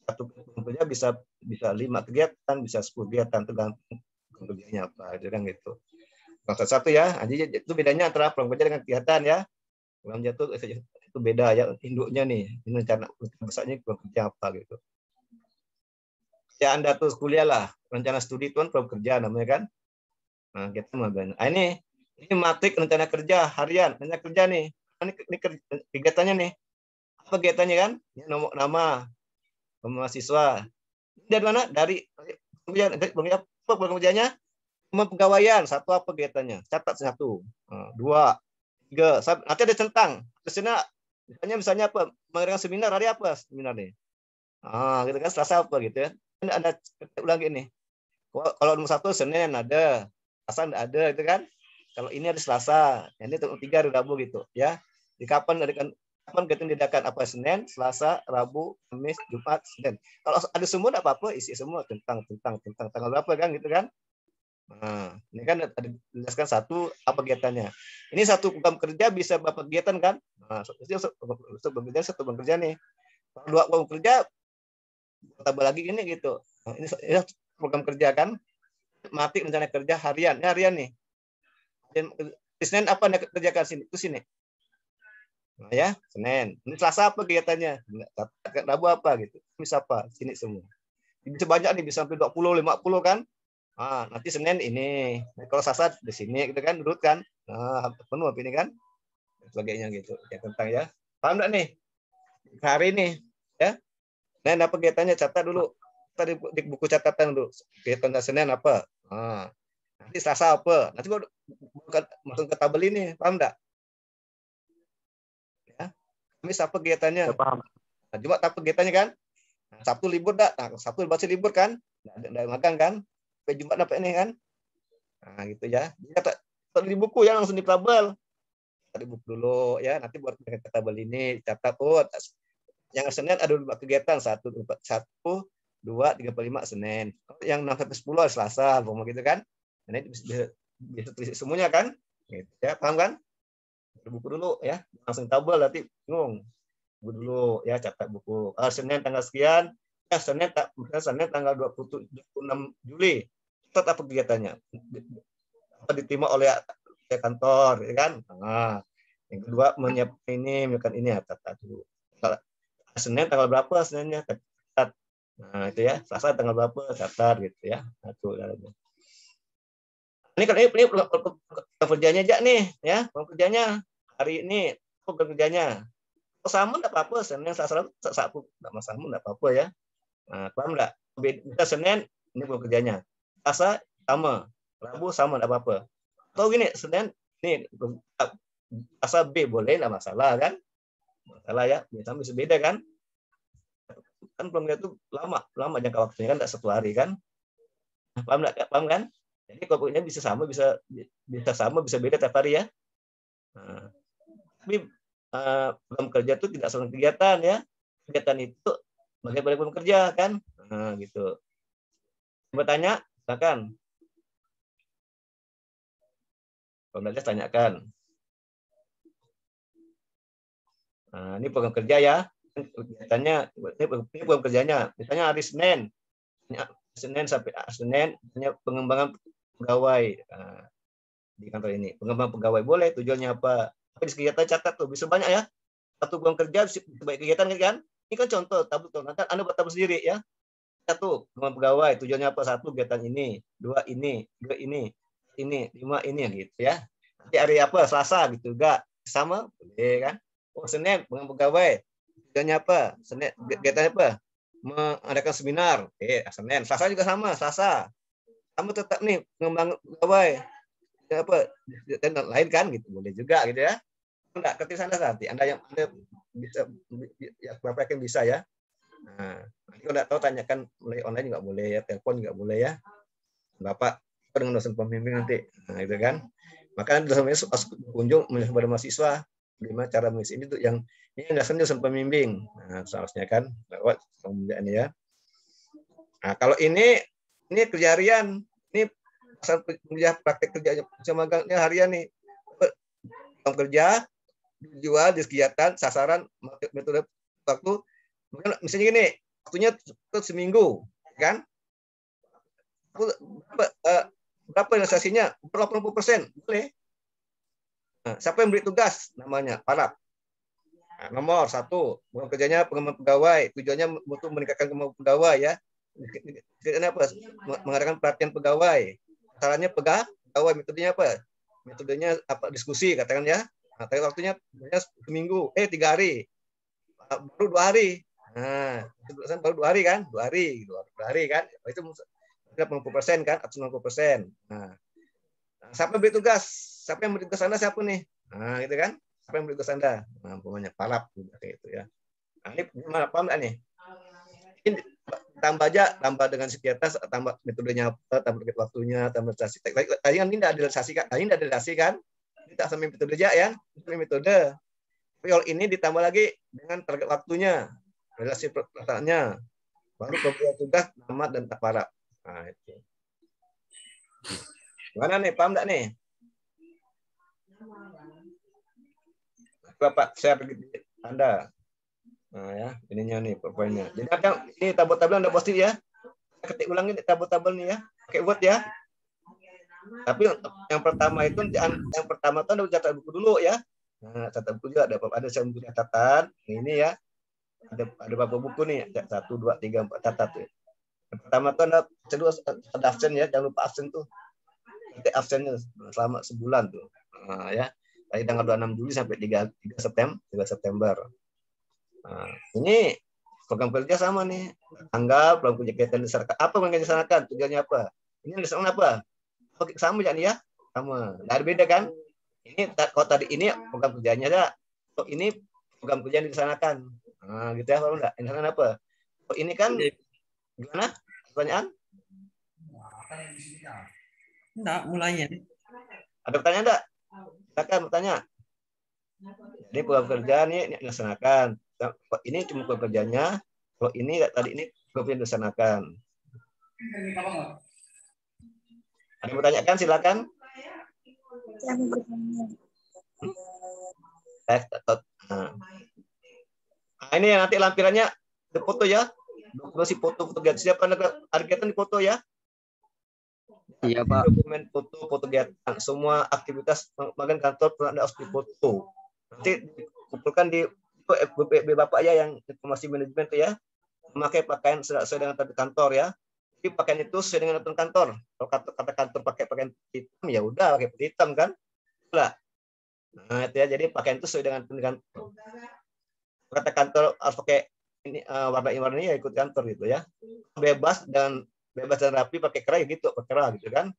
Speaker 1: Satu kerja bisa 5 kegiatan, bisa 10 kegiatan tergantung kerjanya apa, itu kan gitu. Satu ya, jadi itu bedanya antara program kerja dengan kegiatan ya. Program kerja itu beda ya, induknya nih, ini rencana besarnya program kerja apa gitu. Ya Anda tuh kuliah lah, rencana studi itu kan program kerja namanya kan. Nah, kita magang. Ini matrik rencana kerja harian, rencana kerja nih. Ini kegiatannya nih. Apa kegiatannya kan? Ya, nomor nama mahasiswa. Dari mana? Dari program kerjanya pegawaian. 1 apa kegiatannya? Catat 1, 2, 3. Nanti ada centang. Misalnya apa? Mengadakan seminar, hari apa seminar nih? Gitu kan, Selasa apa gitu ya. Ini ada ulang gini. Kalau nomor 1 Senin ada, Selasa ada itu kan. Kalau ini ada Selasa, ini 3 hari Rabu gitu ya. Di kapan kita diadakan apa? Senin, Selasa, Rabu, Kamis, Jumat, Senin. Kalau ada semua enggak apa-apa, isi semua tentang tanggal berapa kan gitu kan. Nah, ini kan ada dijelaskan 1 apa kegiatannya. Ini 1 program kerja bisa berapa kegiatan kan? Nah, itu bekerja 1 program kerja nih. Kalau 2 program kerja tambah lagi ini gitu. Nah, ini program kerja kan. Mati rencana kerja harian. Ini harian nih. Senin apa yang kerjakan sini? Itu sini. Nah ya, Senin. Ini Selasa apa kegiatannya? Rabu apa gitu. Kamis apa? Sini semua. Bisa banyak nih, bisa sampai 20, 50 kan? Nanti Senin ini. Nah, kalau Selasa di sini gitu kan, urut kan? Nah, penuh ini kan? Sebagainya gitu. Ya tentang ya. Paham enggak nih? Hari ini ya. Nah, apa kegiatannya? Catat dulu. Tadi di buku catatan dulu. Kegiatan Senin apa? Nanti Selasa apa? Nanti masuk ke tabel ini. Paham enggak? Kamis apa kegiatannya? Ya, paham. Nah, Jumat apa kegiatannya kan? Nah, Sabtu libur enggak? Nah, Sabtu masih libur kan? Enggak magang kan? Sampai Jumat dapat ini kan? Nah, gitu ya. Jadi di buku ya, langsung di tabel. Di buku dulu ya, nanti buat ke tabel ini catat yang Senin ada 2 kegiatan, 1, 2, 3, 5 Senin. Yang 6 sampai 10 Selasa, gitu kan? Nah, ini bisa tulis semuanya kan? Gitu ya, paham kan? Buku dulu ya, langsung tabel nanti bingung. Buku dulu ya, catat buku. Senin tanggal sekian, ya Senin tanggal 26 Juli. Catat apa kegiatannya? diterima oleh kantor, ya kan? Nah, yang kedua menyiapkan ini satu. Senin tanggal berapa Seninnya catat. Nah, itu ya. Selasa tanggal berapa catat gitu ya. Satu. Ini kan ini program kerjanya aja nih, ya. Program kerjanya hari ini program kerjanya. Kalau sama enggak apa-apa, Senin Selasa Sabtu enggak masalah, enggak apa-apa ya. Nah, paham enggak? Kita Senin ini program kerjanya. Selasa sama, Rabu sama enggak apa-apa. Atau gini, Senin ini Selasa B boleh enggak masalah kan? Masalah ya, bisa beda kan? Kan program itu lama jangka waktunya kan, enggak 1 hari kan? Paham enggak? Paham kan? Jadi pokoknya bisa sama, bisa beda tiap hari ya. Nah, tapi program kerja itu tidak selalu kegiatan ya. Kegiatan itu bagian dari program kerja kan. Nah, gitu. Bertanya, silakan. Kalau ada tanyakan. Nah, ini program kerja ya. Kegiatannya ini program kerjanya. Misalnya hari Senin sampai Senin pengembangan pegawai di kantor ini. Pengembangan pegawai boleh, tujuannya apa? Tapi di kegiatan catat tuh, bisa banyak ya. Satu program kerja sebagai kegiatan kan? Ini kan contoh tabel tuh. Nanti Anda buat tabel sendiri ya. Satu, pengembangan pegawai, tujuannya apa? Satu, kegiatan ini, dua ini, tiga ini, lima ini gitu ya. Nanti hari apa? Selasa gitu juga. Sama, boleh kan? Oh, Senin pengembangan pegawai. Tujuannya apa? Senin kegiatannya apa? Mengadakan seminar. Senin. Selasa juga sama, Selasa. Kamu tetap nih pengembangan pegawai. Apa? Dan lain kan gitu. Boleh juga gitu ya. Enggak, ketik sana nanti. Anda bisa ya berapa yang bisa ya. Nah, nanti kalau enggak tahu tanyakan melalui online juga boleh ya, telepon juga boleh ya. Bapak dengan dosen pembimbing nanti. Nah, itu kan. Maka dosen pembimbing harus kunjung kepada mahasiswa bagaimana cara mengisi ini tuh yang ini dasarnya dosen pembimbing. Nah, seharusnya kan lewat pembimbingan ya. Nah, kalau ini kerja harian, ini asal praktek kerjanya magangnya harian nih. Kerja jual di kegiatan sasaran metode waktu misalnya gini, waktunya seminggu kan, berapa realisasinya? 80% boleh. Nah, siapa yang beri tugas? Namanya palap. Nah, nomor 1 program kerjanya pengembangan pegawai, tujuannya untuk meningkatkan kemampuan pegawai ya. Kerjanya apa? Mengadakan pelatihan pegawai. Caranya pegawai, metodenya apa? Metodenya apa? Diskusi katakan ya. Nah, tapi waktunya seminggu, 3 hari, baru 2 hari. Nah, baru 2 hari kan? 2 hari kan? Itu 80% kan? Atau 90%. Nah, siapa yang beri tugas? Siapa yang beri tugas Anda siapa nih? Nah, gitu kan? Siapa yang beri tugas Anda? Nah, umpamanya palap kayak itu ya. Nah, ini gimana paham enggak nih? Ini tambah dengan psikiater, tambah metodenya apa, tambah waktunya, tambah realisasi. Tadi kan ini tidak ada realisasi kan? Ini tak sampai metode aja ya, metode. Tapi kalau ini ditambah lagi dengan target waktunya, relasi pelaksanaannya, baru pemberian tugas, nama dan taparap. Nah, itu. Gimana nih, paham enggak nih? Bapak, saya pergi Anda. Nah ya, ininya nih poinnya. Jadi ini tabel-tabel Anda posting ya. Ketik ulang ini tabel-tabel nih ya, pakai Word ya. Tapi yang pertama itu Anda catat buku dulu ya. Nah, catat buku juga ada saya punya catatan. Ini ya. Ada beberapa buku nih, 1 2 3 4 catat tuh. Yang pertama tuh ada absen ya, jangan lupa absen tuh. Ketik absennya selama sebulan tuh. Nah, ya. Dari tanggal 26 Juli sampai 3 September. Nah, ini program kerja sama nih. Tanggal, program kegiatan diserahkan. Apa yang dilaksanakan? Tujuannya apa? Ini dilaksanakan apa? Oke, sama ya nih ya? Sama. Nggak ada beda kan? Ini kalau tadi ini program kerjanya ada. Kalau ini program kerja yang dilaksanakan. Nah, gitu ya, kalau enggak? Ini apa? Kalau ini kan gimana? Pertanyaan?
Speaker 8: Enggak, mulainya.
Speaker 1: Ada pertanyaan enggak? Silakan bertanya. Jadi program kerja ini dilaksanakan. Ini cuma program kerjanya. Kalau ini tadi ini program yang dilaksanakan. Ada yang bertanyakan silakan. Nah, ini nanti lampirannya di foto ya. Dokumentasi foto-foto siapa ada kegiatan di foto ya.
Speaker 21: Iya, Pak.
Speaker 1: Dokumen foto kegiatan, semua aktivitas magang kantor harus difoto. Nanti dikumpulkan di BPB Bapak ya, yang informasi manajemen itu ya, memakai pakaian sesuai dengan aturan kantor ya. Jadi pakaian itu sesuai dengan aturan kantor. Kalau kata kantor pakai pakaian hitam ya udah pakai putih hitam kan. Lah. Nah, itu ya, jadi pakaian itu sesuai dengan kantor. Kata kantor harus pakai ini warna-warnanya ya ikut kantor gitu ya. Bebas dan rapi pakai kerah gitu, pakai kerah gitu kan.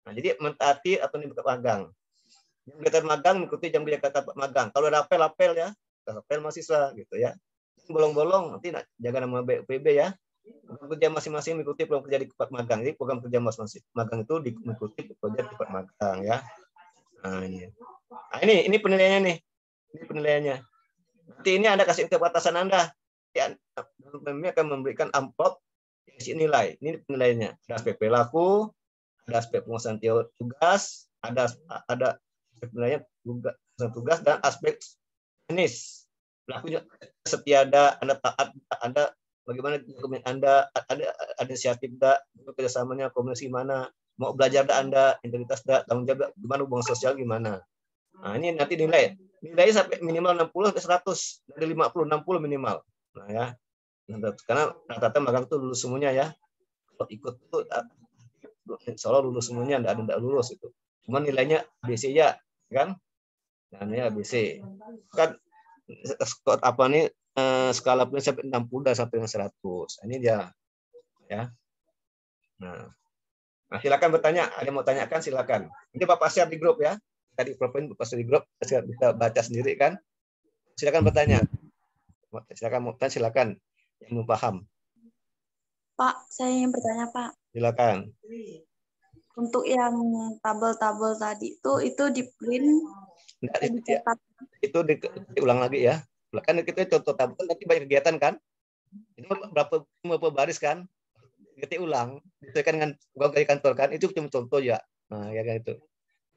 Speaker 1: Nah, jadi mentaati atau dibuka magang. Jam kegiatan magang mengikuti jam kegiatan magang. Kalau ada apel ya, apel mahasiswa gitu ya. Bolong-bolong nanti jaga nama BPB ya. Program kerja masing-masing mengikuti program kerja di tempat magang. Jadi program kerja masing-masing magang itu mengikuti program di tempat magang ya. Nah, ini penilaiannya nih. Ini penilaiannya. Nanti ini Anda kasih ke atasan Anda. Kami akan memberikan amplop isi nilai. Ini penilaiannya. Ada aspek perilaku, ada aspek penguasaan tugas, ada aspek penilaian tugas dan aspek teknis. Pelakunya setia Anda taat, Anda bagaimana dokumen Anda, ada inisiatif kerjasamanya, komunikasi mana, mau belajar Anda, integritas tanggung jawab gimana, hubungan sosial gimana. Nah, ini nanti nilainya sampai minimal 60 ke 100, dari 50 60 minimal. Nah ya. Karena rata-rata magang itu lulus semuanya ya. Kalau ikut itu insya Allah lulus semuanya, tidak lulus itu. Cuma nilainya ABC ya, kan? Nilainya ABC. Kan apa nih skala punya sampai 60 dan sampai 100. Ini dia ya. Nah, silakan bertanya. Ada yang mau tanyakan silakan. Ini Bapak share di grup ya. Tadi Bapak share di grup, bisa baca sendiri kan. Silakan bertanya. Silakan yang mau paham.
Speaker 9: Pak, saya ingin bertanya, Pak.
Speaker 1: Silakan.
Speaker 9: Untuk yang tabel-tabel tadi itu di print dicetak.
Speaker 1: Itu diulang lagi ya. Kan kita contoh tabel nanti banyak kegiatan kan. Ini berapa baris kan. Kita ulang. Disesuaikan dengan dari kantor kan. Itu cuma contoh ya. Nah, ya kan itu.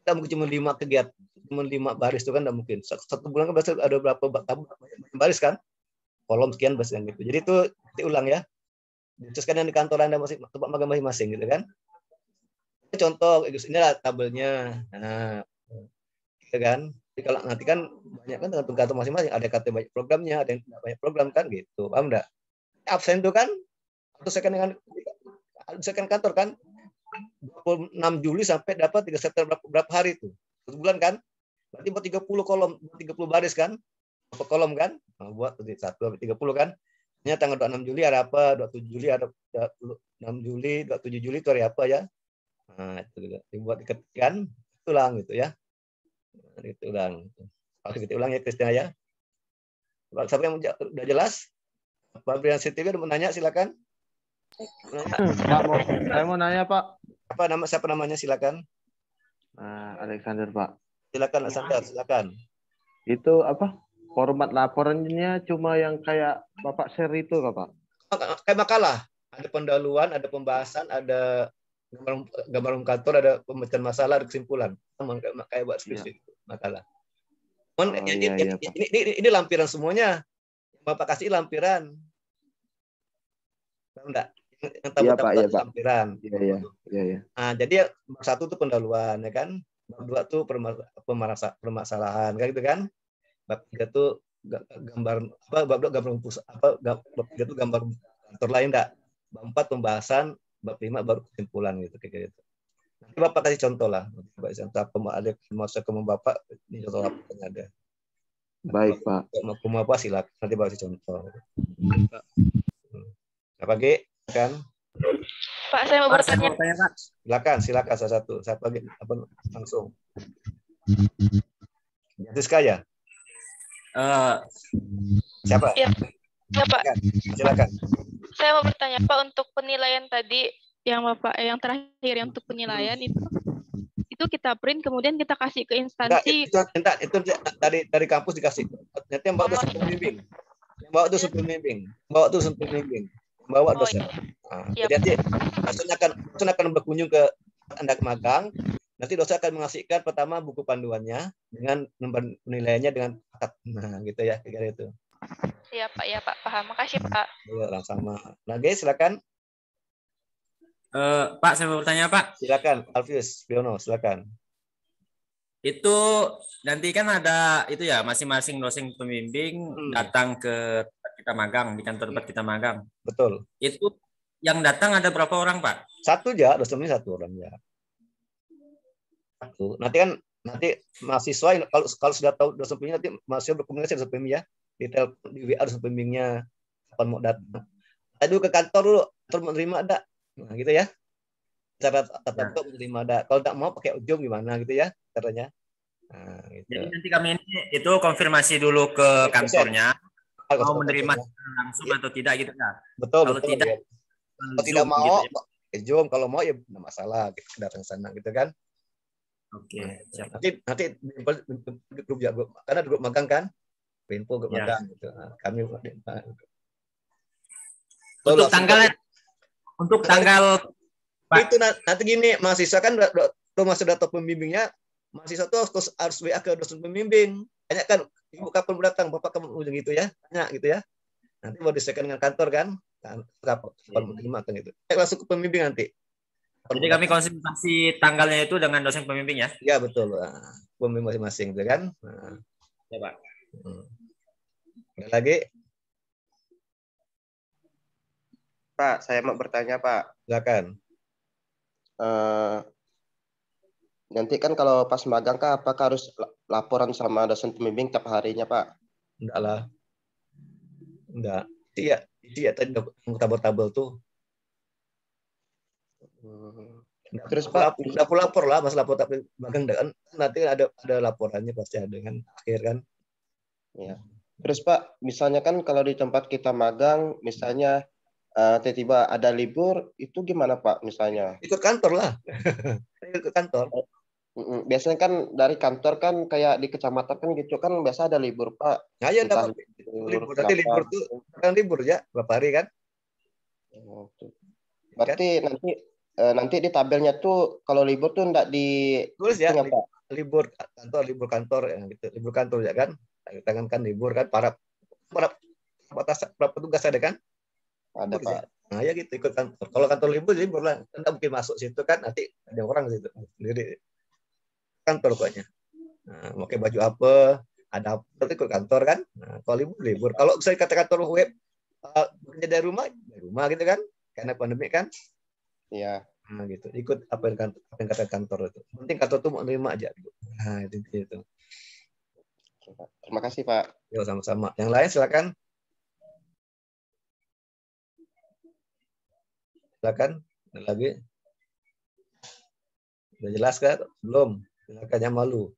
Speaker 1: Kita mungkin cuma 5 kegiatan, cuma 5 baris itu kan enggak mungkin. Satu bulan kan ada berapa baris kan? Kolom sekian bahasa gitu. Jadi itu diulang ya. Disesuaikan yang di kantor Anda tempat magang masing-masing gitu kan. Contoh inilah tabelnya. Nah, gitu kan. Jadi kalau nanti kan banyak kan tergantung kantor masing-masing, ada kata banyak programnya, ada yang tidak banyak program kan gitu. Paham enggak? Absen itu kan sesuaikan kantor kan 26 Juli sampai dapat 3 September berapa hari itu? 1 bulan kan? Berarti buat 30 kolom, 30 baris kan? Berapa kolom kan? Nah, buat 1 sampai 30 kan? Ini tanggal 26 Juli ada apa? 27 Juli ada 6 Juli, 27 Juli itu hari apa ya? Nah, itu juga dibuat diketikkan, ulang gitu ya. Nah, itu ulang. Kalau kita ulang ya Kristina ya. Siapa yang udah jelas? Pak Brian Sitiwi mau nanya silakan.
Speaker 18: Saya mau nanya Pak.
Speaker 1: Siapa namanya silakan.
Speaker 18: Alexander Pak.
Speaker 1: Silakan Alexander, silakan.
Speaker 18: Itu apa? Format laporannya cuma yang kayak Bapak share itu Bapak?
Speaker 1: Kayak makalah. Ada pendahuluan, ada pembahasan, ada gambar kantor, ada pemecahan masalah, ada kesimpulan. Kayak buat skripsi makalah. Ini lampiran semuanya. Bapak kasih lampiran. Tahu enggak? Yang tabel-tabel lampiran.
Speaker 18: Iya.
Speaker 1: Nah, jadi bab 1 itu pendahuluan ya kan. Bab 2 itu permasalahan kan gitu kan. Bab 3 itu gambar bab 2 gambar bab 3 itu gambar kantor lain enggak. Bab 4 pembahasan, bab 5 baru kesimpulan gitu kayak gitu. Nanti Bapak kasih contoh lah. Bapak contoh apa ada masa ke Bapak ini contoh apa yang ada.
Speaker 18: Baik, Pak.
Speaker 1: Mau apa silakan nanti Bapak kasih contoh. Apa G? Kan?
Speaker 6: Pak, saya mau bertanya.
Speaker 1: Silakan salah satu. Siapa lagi? Apa langsung? Jatiska ya? Siapa?
Speaker 6: Ya, Pak.
Speaker 1: Silakan.
Speaker 6: Saya mau bertanya Pak, untuk penilaian tadi yang Bapak yang terakhir yang untuk penilaian itu kita print kemudian kita kasih ke instansi.
Speaker 1: Itu dari kampus dikasih. Nanti yang bawa itu pembimbing. Bawa dosen pembimbing. Bawa dosen. Nah, jadi dosen akan berkunjung ke Anda magang. Nanti dosen akan mengasihkan pertama buku panduannya dengan nomor penilaiannya dengan nah gitu ya kayak gitu.
Speaker 6: Iya Pak, paham. Makasih Pak.
Speaker 1: Iya, sama. Nah, guys, silakan.
Speaker 11: Pak, saya mau bertanya, Pak.
Speaker 1: Silakan, Alfius Biono, silakan.
Speaker 11: Itu nanti kan ada itu ya, masing-masing dosen pembimbing datang ke tempat kita magang, di kantor tempat kita magang.
Speaker 1: Betul.
Speaker 11: Itu yang datang ada berapa orang, Pak?
Speaker 1: Satu aja, dosennya satu orang ya. Satu. Nanti mahasiswa kalau sudah tahu dosen pembimbing, nanti mahasiswa berkomunikasi dengan dosen pembimbing ya. Di WA dosen pembimbingnya kapan mau datang. Aduh ke kantor dulu, kantor menerima ada. Nah, gitu ya. Cara tatap menerima ada. Kalau tidak mau pakai ujung gimana gitu ya caranya. Nah, gitu.
Speaker 11: Jadi nanti kami ini itu konfirmasi dulu ke kantornya mau menerima langsung atau tidak gitu ya.
Speaker 1: Betul.
Speaker 11: Kalau tidak,
Speaker 1: ya. Kalau tidak mau gitu ya. Zoom, kalau mau ya tidak masalah gitu, datang sana gitu kan.
Speaker 11: Oke.
Speaker 1: Nah, nanti di grup ya, karena grup magang kan. Info grup magang gitu. Nah, kami
Speaker 11: untuk tanggal
Speaker 1: itu nanti gini, mahasiswa kan masih data pembimbingnya, mahasiswa tuh harus WA ke dosen pembimbing. Tanya kan, ibu kapan mau datang, bapak kapan mau gitu ya, tanya gitu ya. Nanti mau disesuaikan dengan kantor kan, kapan mau terima kan gitu. Langsung ke pembimbing nanti.
Speaker 11: Jadi kami konsultasi tanggalnya itu dengan dosen pembimbing ya?
Speaker 1: Iya betul, pembimbing masing-masing gitu kan. Nah.
Speaker 11: Ya Pak.
Speaker 1: Ada lagi?
Speaker 17: Pak, saya mau bertanya Pak.
Speaker 1: Silakan.
Speaker 17: Nanti kan kalau pas magang Kak, apakah harus laporan sama dosen pembimbing tiap harinya Pak?
Speaker 1: Enggak lah. Enggak. Iya tadi tabel-tabel tuh. Terus Pak, lapor lah, mas lapor tapi magang kan nanti ada laporannya pasti ada kan akhir kan.
Speaker 17: Ya. Terus Pak, misalnya kan kalau di tempat kita magang, misalnya tiba-tiba ada libur, itu gimana Pak misalnya?
Speaker 1: Ikut kantor lah. Ikut kantor.
Speaker 17: Biasanya kan dari kantor kan kayak di kecamatan kan gitu kan biasa ada libur Pak.
Speaker 1: Nah, ya dapat libur. Nanti libur tuh kan libur ya berapa hari kan?
Speaker 17: Berarti nanti di tabelnya tuh kalau libur tuh enggak di
Speaker 1: tulis ya libur kantor ya gitu. Libur kantor ya kan? Tangan kan libur kan para petugas ada kan?
Speaker 17: Ada Pak.
Speaker 1: Nah ya gitu ikut kantor. Kalau kantor libur lah. Anda mungkin masuk situ kan nanti ada orang situ sendiri kantor pokoknya. Nah, pakai baju apa? Ada apa? Nanti ikut kantor kan? Nah, kalau libur. Kalau saya kata kantor web kerja dari rumah gitu kan? Karena pandemi kan?
Speaker 17: Iya.
Speaker 1: Nah gitu. Ikut apa yang kata kantor itu. Penting kantor tuh mau nerima aja. Nah itu.
Speaker 17: Terima kasih Pak.
Speaker 1: Yo sama-sama. Yang lain silakan. Silakan, ada lagi. Sudah jelas kan? Belum. Silakan yang malu.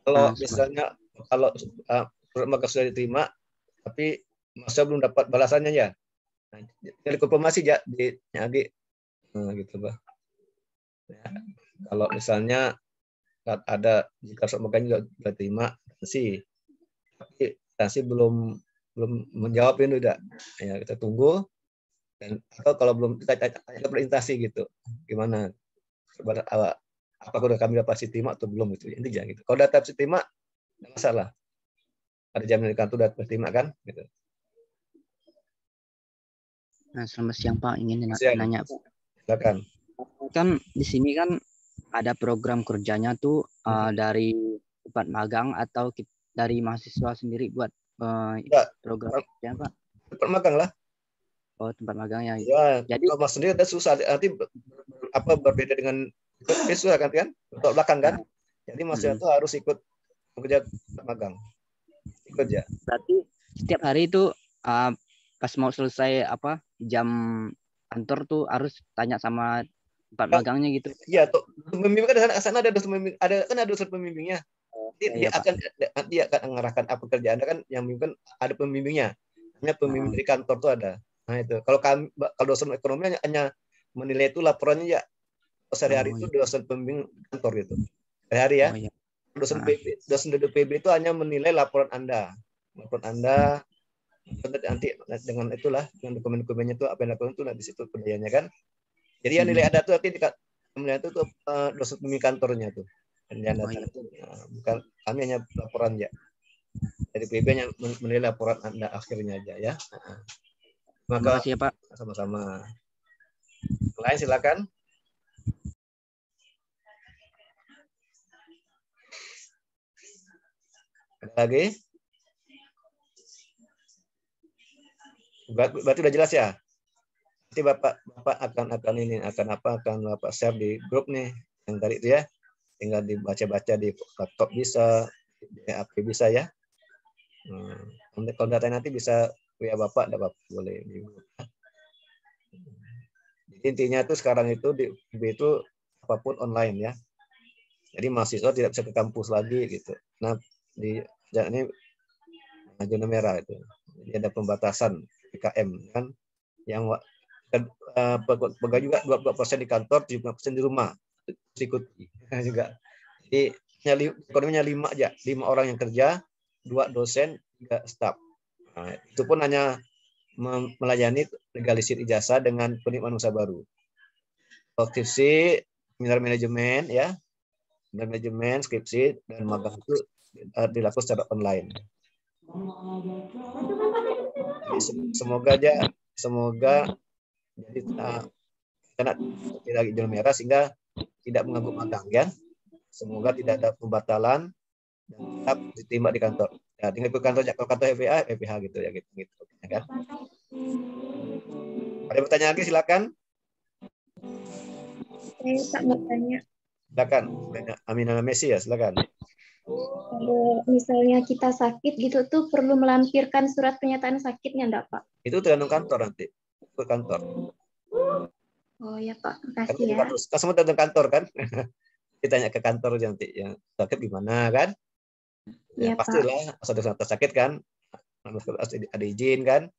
Speaker 1: Kalau misalnya magang sudah diterima, tapi masa belum dapat balasannya ya. Jadi konfirmasi ya di gitu Pak. Ya. Kalau misalnya ada jika magangnya sudah terima tapi belum menjawab ini udah ya kita tunggu dan atau kalau belum kita tanya presentasi gitu gimana apakah udah kami dapat terima atau belum gitu intinya gitu. Kalau dapat terima tidak masalah, ada jaminan kantor udah terima kan gitu.
Speaker 21: Nah, selamat siang Pak, ingin nanya Pak.
Speaker 1: Silakan.
Speaker 21: Kan di sini kan ada program kerjanya tuh dari tempat magang atau dari mahasiswa sendiri buat program kerja Pak?
Speaker 1: Tempat magang lah.
Speaker 21: Oh tempat magang ya.
Speaker 1: Jadi kalau mas sendiri ada susah nanti berbeda dengan mahasiswa kan untuk belakang kan. Jadi mahasiswa itu harus ikut kerja magang. Ikut ya.
Speaker 21: Berarti setiap hari itu pas mau selesai jam kantor tuh harus tanya sama tempat magangnya gitu.
Speaker 1: Iya, tuh pembimbing kan sana ada dosen pembimbing, ada dosen pembimbingnya. Dia akan mengarahkan apa kerjaan Anda kan yang memimpin ada pembimbingnya. Hanya pembimbing dari kantor tuh ada. Nah itu. Kalau dosen ekonomi hanya menilai itu laporannya ya sehari-hari itu dosen pembimbing kantor gitu. Sehari ya. Dosen PB itu hanya menilai laporan Anda. Nanti dengan itulah dengan dokumen-dokumennya itu apa yang dilakukan itu di situ kerjanya kan. Jadi yang nilai ada tuh nanti penilaian itu dosen pembimbing kantornya tuh. Penilaian data itu bukan kami hanya laporan ya. Dari PB hanya menilai laporan Anda akhirnya aja ya.
Speaker 21: Terima
Speaker 1: Maka
Speaker 21: kasih ya Pak.
Speaker 1: sama-sama. Lain silakan. Ada lagi? Berarti udah jelas ya? Nanti Bapak akan Bapak share di grup nih yang tadi itu ya. Tinggal dibaca-baca di laptop bisa, di HP bisa ya. Kalau datanya nanti bisa via Bapak, ada Bapak boleh di grup. Intinya itu sekarang itu di UB itu apapun online ya. Jadi mahasiswa tidak bisa ke kampus lagi gitu. Nah di ini zona merah itu. Jadi ada pembatasan PKM kan, yang pegawai juga 22% di kantor, 75% di rumah ikuti juga. Jadi ekonominya 5 aja, 5 orang yang kerja, 2 dosen, 3 staf. Nah, itu pun hanya melayani legalisir ijazah dengan penerimaan usaha baru. Skripsi, seminar manajemen ya, manajemen, skripsi dan magang itu dilakukan secara online. Jadi, semoga jadi karena tidak zona merah sehingga tidak mengganggu magang ya. Semoga tidak ada pembatalan dan tetap diterima di kantor. Ya, tinggal ke kantor FPH gitu ya gitu ya kan. Ada pertanyaan lagi silakan.
Speaker 13: Saya tak mau tanya.
Speaker 1: Silakan. Aminah Messi ya silakan.
Speaker 13: Kalau misalnya kita sakit gitu tuh perlu melampirkan surat pernyataan sakitnya enggak, Pak?
Speaker 1: Itu tergantung kantor nanti. Ke kantor.
Speaker 13: Oh ya Pak, makasih ya.
Speaker 1: Semua tergantung kantor kan. Ditanya ke kantor nanti yang sakit gimana kan? Ya, pastilah ada sakit kan, ada izin kan,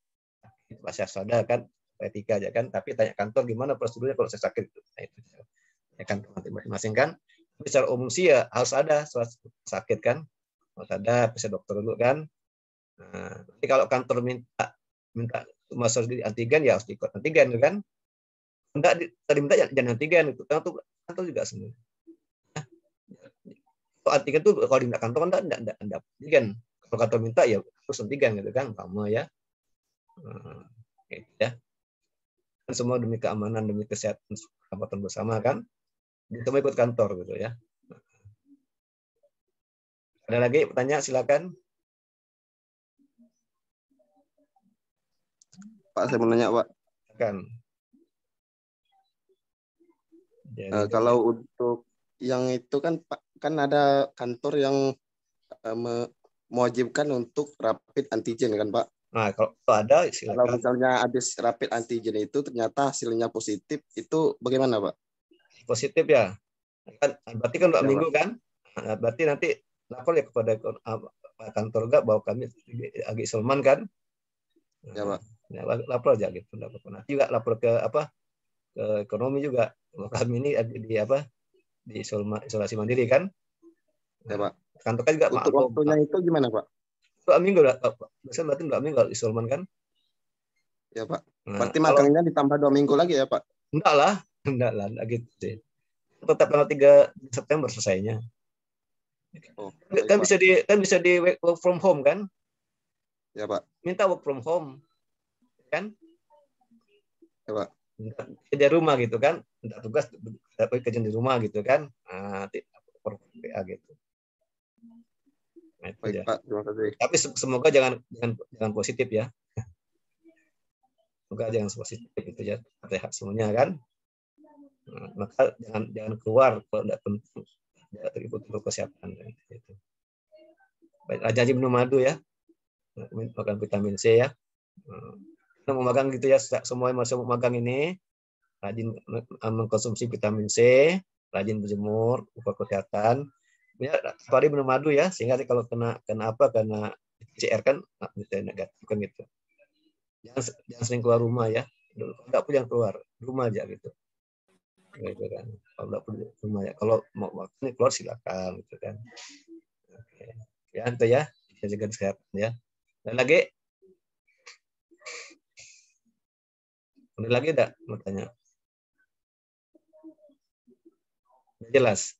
Speaker 1: pasti ada kan, etika aja kan. Tapi tanya kantor gimana prosedurnya kalau saya sakit. Nah, itu ya kan masing-masing kan. Tapi secara umum sih ya harus ada surat sakit kan, harus ada bisa dokter dulu kan. Nah, nanti kalau kantor minta masuk di antigen ya harus ikut antigen kan. Enggak tadi minta jangan antigen itu kantor juga semua. Antigen tuh kalau di kantor enggak antigen. Kalau kantor minta ya harus antigen gitu kan, sama ya. Gitu ya. Kan semua demi keamanan, demi kesehatan keselamatan bersama kan. Kita mau ikut kantor gitu ya. Ada lagi pertanyaan silakan.
Speaker 18: Pak, saya mau nanya, Pak.
Speaker 1: Silakan.
Speaker 18: Kalau untuk yang itu kan Pak, kan ada kantor yang mewajibkan untuk rapid antigen kan Pak?
Speaker 1: Nah, kalau ada silakan.
Speaker 18: Kalau misalnya habis rapid antigen itu ternyata hasilnya positif, itu bagaimana Pak?
Speaker 1: Positif ya. Kan berarti kan 2 minggu
Speaker 18: Pak.
Speaker 1: kan? Nah, berarti nanti lapor ya kepada kantor enggak bahwa kami lagi isoman kan?
Speaker 18: Ya Pak.
Speaker 1: Ya, lapor aja gitu. Nanti juga lapor ke ke ekonomi juga. Kami ini di isolasi mandiri kan?
Speaker 18: Ya Pak.
Speaker 1: Kantor kan juga
Speaker 18: untuk waktunya itu gimana Pak?
Speaker 1: 2 minggu lah. Biasanya berarti 2 minggu isoman kan?
Speaker 18: Ya Pak.
Speaker 1: Nah,
Speaker 18: berarti magangnya ditambah 2 minggu lagi ya Pak?
Speaker 1: Enggak lah gitu sih. Tetap tanggal 3 September selesainya.
Speaker 18: Oh,
Speaker 1: kan bisa di work from home kan?
Speaker 18: Ya Pak.
Speaker 1: Minta work from home kan?
Speaker 18: Ya Pak.
Speaker 1: Kerja rumah gitu kan? Minta tugas kerja di rumah gitu kan? Nah, PA gitu. Nah,
Speaker 18: baik Pak, terima kasih.
Speaker 1: Tapi semoga jangan positif ya. Semoga jangan positif gitu ya. Sehat semuanya kan? Nah, maka jangan keluar kalau tidak penting, tidak terikut kesehatan gitu. Baik, Raja Haji minum madu ya, makan vitamin C ya. Kita mau magang gitu ya, semua yang masuk magang ini rajin mengkonsumsi vitamin C, rajin berjemur, ukur kesehatan. Ya, hari minum madu ya, sehingga kalau kena PCR kan bisa negatif kan gitu. Jangan sering keluar rumah ya, nggak perlu yang keluar rumah aja gitu. Gitu kan. Kalau nggak perlu rumah ya, kalau mau waktunya keluar silakan gitu kan. Oke. Ya itu ya, jaga kesehatan ya. Dan lagi, ada lagi enggak mau tanya? Jelas.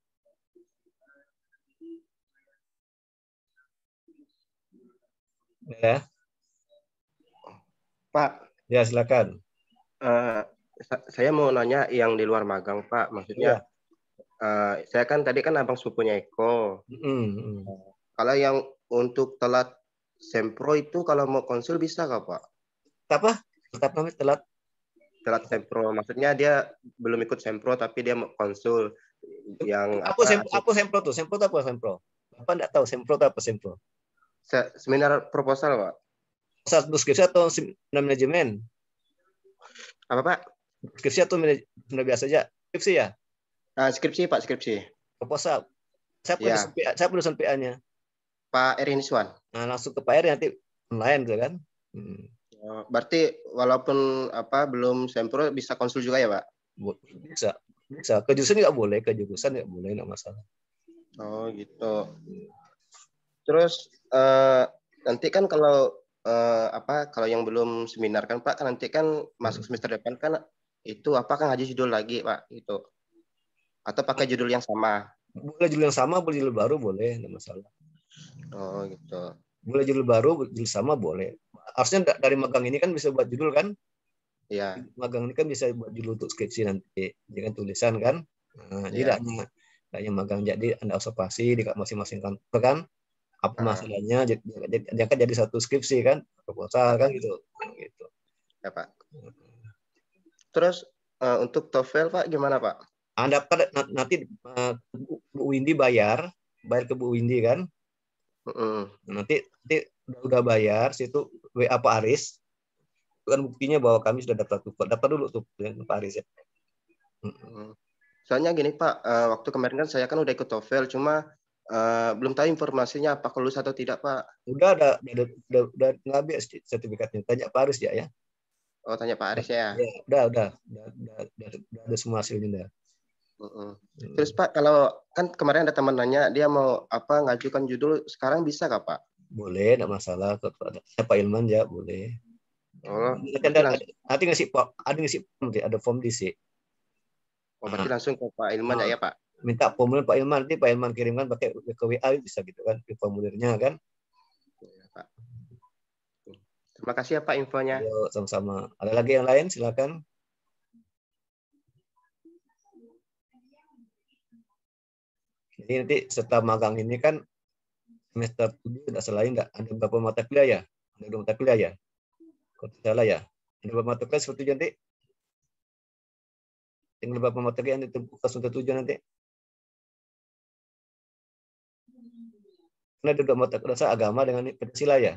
Speaker 1: Ya.
Speaker 17: Pak.
Speaker 1: Ya, silakan.
Speaker 17: Saya mau nanya yang di luar magang, Pak. Maksudnya, saya kan tadi kan abang sepupunya Eko. Kalau yang untuk telat sempro itu kalau mau konsul bisa nggak, Pak?
Speaker 1: Apa? Telat?
Speaker 17: Telat sempro. Maksudnya dia belum ikut sempro tapi dia mau konsul yang
Speaker 1: Apa sempro tuh? Sempro itu apa sempro? Bapak nggak tahu sempro itu apa sempro?
Speaker 17: Seminar proposal, Pak.
Speaker 1: Proposal skripsi atau manajemen?
Speaker 17: Apa, Pak?
Speaker 1: Skripsi atau manajemen biasa aja? Skripsi ya?
Speaker 17: Skripsi, Pak, skripsi.
Speaker 1: Proposal. Saya penulisan PA-nya.
Speaker 17: Pak Eri Niswan.
Speaker 1: Nah, langsung ke Pak Eri nanti online gitu kan.
Speaker 17: Berarti walaupun belum sempro bisa konsul juga ya, Pak?
Speaker 1: Bisa. Ke jurusan nggak boleh, nggak masalah.
Speaker 17: Oh gitu. Terus nanti kan kalau kalau yang belum seminar kan Pak, kan nanti kan masuk semester depan kan itu kan ngaji judul lagi Pak itu. Atau pakai judul yang sama?
Speaker 1: Boleh judul yang sama, boleh judul baru boleh, nggak masalah.
Speaker 17: Oh gitu.
Speaker 1: Boleh judul baru, judul sama boleh. Harusnya dari magang ini kan bisa buat judul kan?
Speaker 17: Iya.
Speaker 1: Magang ini kan bisa buat judul untuk skripsi nanti, jangan tulisan kan? Jadi hanya magang jadi Anda observasi di masing-masing kantor kan? Apa masalahnya? Jadi satu skripsi kan? Proposal kan gitu.
Speaker 17: Ya Pak. Terus untuk TOEFL Pak gimana Pak?
Speaker 1: Anda nanti Bu Windy bayar ke Bu Windy kan? Nanti udah bayar, situ WA Pak Aris. Itu kan buktinya bahwa kami sudah daftar TOEFL. Daftar dulu tuh Pak Aris ya.
Speaker 17: Soalnya gini Pak, waktu kemarin kan saya kan udah ikut TOEFL, cuma belum tahu informasinya apa lulus atau tidak Pak.
Speaker 1: Udah ngambil sertifikatnya. Tanya Pak Aris ya.
Speaker 17: Oh tanya Pak Aris ya.
Speaker 1: Udah ada semua hasilnya.
Speaker 17: Terus Pak, kalau kan kemarin ada teman nanya dia mau ngajukan judul sekarang bisa nggak Pak?
Speaker 1: Boleh, enggak masalah. Pak Ilman ya boleh.
Speaker 17: Oh,
Speaker 1: nanti ngasih ada form diisi.
Speaker 17: Oh, berarti langsung ke Pak Ilman ya Pak?
Speaker 1: Minta formulir Pak Ilman, nanti Pak Ilman kirimkan pakai ke WA bisa gitu kan, di formulirnya kan.
Speaker 17: Ya, Pak. Terima kasih ya Pak infonya.
Speaker 1: Yo, sama-sama. Ada lagi yang lain? Silakan. Jadi nanti setelah magang ini kan semester 7 tidak selain ada beberapa mata kuliah ya? Ada 2 mata kuliah ya? Kalau tidak salah ya? Ada beberapa mata kuliah seperti itu nanti? Tinggal beberapa mata kuliah yang ditempuh semester 7 nanti? Karena ada 2 mata kuliah agama dengan Pancasila ya?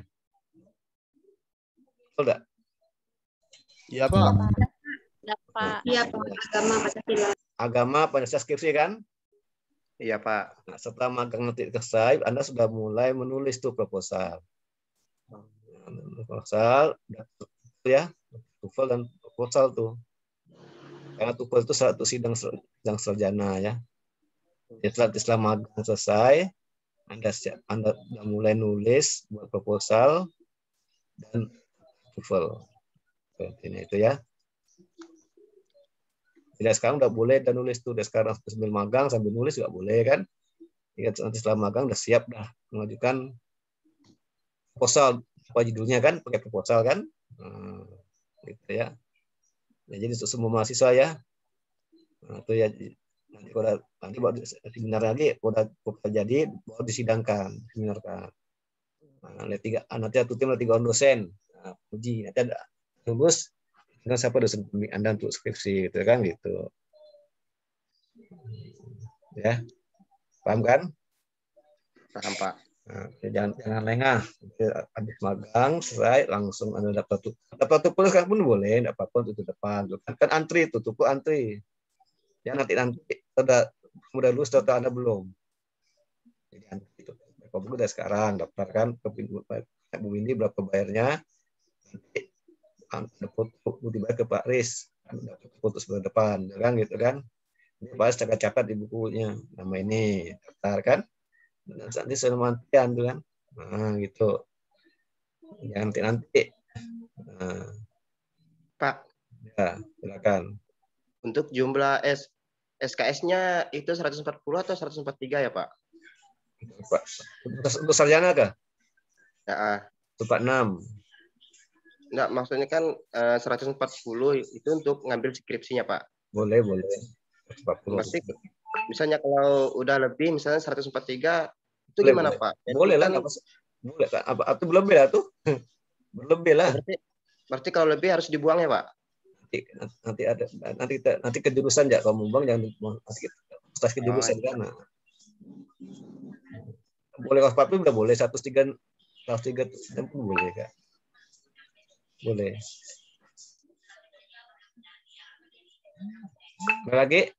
Speaker 1: Betul enggak?
Speaker 18: Iya Pak.
Speaker 9: Iya Pak, agama Pancasila.
Speaker 1: Agama Pancasila skripsi kan?
Speaker 17: Iya Pak.
Speaker 1: Nah, setelah magang nanti selesai, Anda sudah mulai menulis tuh proposal. Proposal ya, TOEFL dan proposal tuh. Karena TOEFL itu satu sidang sarjana ya. Setelah magang selesai, Anda sudah mulai nulis buat proposal dan TOEFL. Ini itu ya. Tidak sekarang udah boleh dan nulis tuh, udah sekarang sambil magang sambil nulis nggak boleh kan? Nanti setelah magang udah siap dah mengajukan proposal, apa judulnya kan, pakai proposal kan, gitu ya. Jadi untuk semua mahasiswa ya, itu ya nanti buat seminar lagi, udah jadi baru disidangkan, seminarkan. Nanti satu tim ada 3 orang dosen, uji nanti ada lulus. Dengan siapa dosen pembimbing Anda untuk skripsi gitu kan gitu. Ya. Paham kan?
Speaker 17: Paham Pak.
Speaker 1: Nah, jangan lengah. Habis magang selesai langsung Anda dapat TOEFL kan pun boleh, enggak apa-apa untuk depan. Kan antri itu, TOEFL antri. Ya nanti udah lulus atau Anda belum. Jadi antri itu. Bapak udah sekarang daftarkan ke Bu Windy berapa bayarnya. Nanti ada foto dibayar ke Pak Riz, foto sebelah depan, kan gitu kan? Pak Riz catat di bukunya, nama ini daftar kan? Nanti semantian tuh kan? Nah gitu. Nanti. Nah.
Speaker 17: Pak.
Speaker 1: Ya, silakan.
Speaker 17: Untuk jumlah SKS-nya itu 140 atau 143 ya Pak?
Speaker 1: Untuk sarjana kah?
Speaker 17: Ya.
Speaker 1: 46.
Speaker 17: Enggak, maksudnya kan 140 itu untuk ngambil skripsinya, Pak.
Speaker 1: Boleh. 140.
Speaker 17: Berarti misalnya kalau udah lebih, misalnya 143, itu
Speaker 1: Boleh,
Speaker 17: gimana,
Speaker 1: boleh.
Speaker 17: Pak? Jadi
Speaker 1: Boleh lah,
Speaker 17: kan,
Speaker 1: boleh. Apa berlebih lah tuh? Berlebih lah.
Speaker 17: berarti kalau lebih harus dibuang ya, Pak?
Speaker 1: Nanti ke jurusan ya, kalau mau buang jangan nanti ke jurusan kan. Boleh kelas 40 udah boleh, 103 pun boleh kan. Boleh. Ada lagi?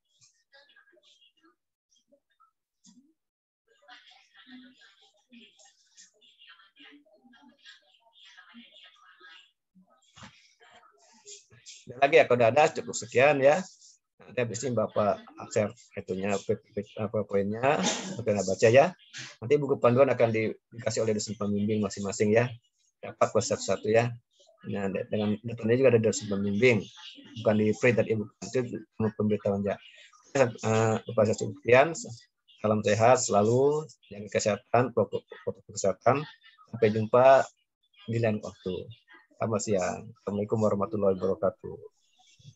Speaker 1: Dan lagi ya, kalau ada cukup sekian ya. Nanti habis ini Bapak share itunya apa poinnya, Bapak baca ya. Nanti buku panduan akan dikasih oleh dosen pembimbing masing-masing ya. Dapat per satu-satu ya. Nah, dengan datanya juga ada dosen pembimbing, bukan di print dan e-book, itu pemberitahuan ya. Bapak sekian, salam sehat selalu, jaga kesehatan, protokol kesehatan. Sampai jumpa di lain waktu. Selamat siang. Assalamualaikum warahmatullahi wabarakatuh.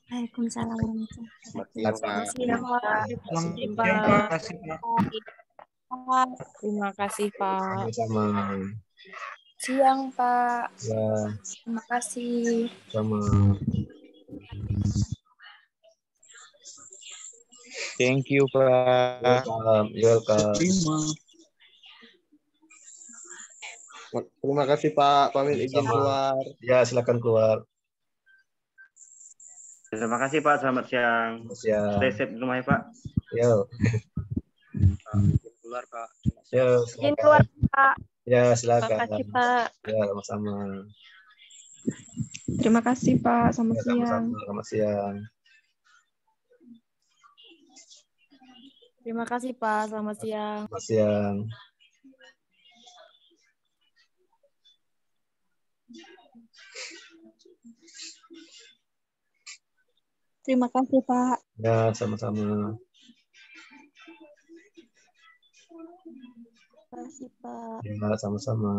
Speaker 3: Waalaikumsalam warahmatullahi wabarakatuh.
Speaker 16: Terima kasih, Pak.
Speaker 1: Sama.
Speaker 3: Siang, Pak.
Speaker 1: Ya.
Speaker 3: Terima kasih.
Speaker 1: Sama.
Speaker 16: Thank you, Pak.
Speaker 1: Welcome.
Speaker 18: Terima kasih, Pak. Pamit izin keluar.
Speaker 1: Ya, silakan keluar.
Speaker 4: Terima kasih, Pak. Selamat siang. Stay safe di rumah ya, Pak.
Speaker 1: Yo.
Speaker 16: Keluar, Pak.
Speaker 1: Yo,
Speaker 3: izin keluar, Pak.
Speaker 1: Ya, silakan.
Speaker 3: Terima kasih, Pak.
Speaker 1: Ya, sama-sama.
Speaker 22: Terima kasih, Pak. Selamat siang.
Speaker 1: Selamat siang.
Speaker 16: Terima kasih, Pak. Selamat siang.
Speaker 1: Selamat siang.
Speaker 22: Terima kasih, Pak.
Speaker 1: Ya, sama-sama.
Speaker 22: Terima kasih, Pak.
Speaker 1: Ya, sama-sama.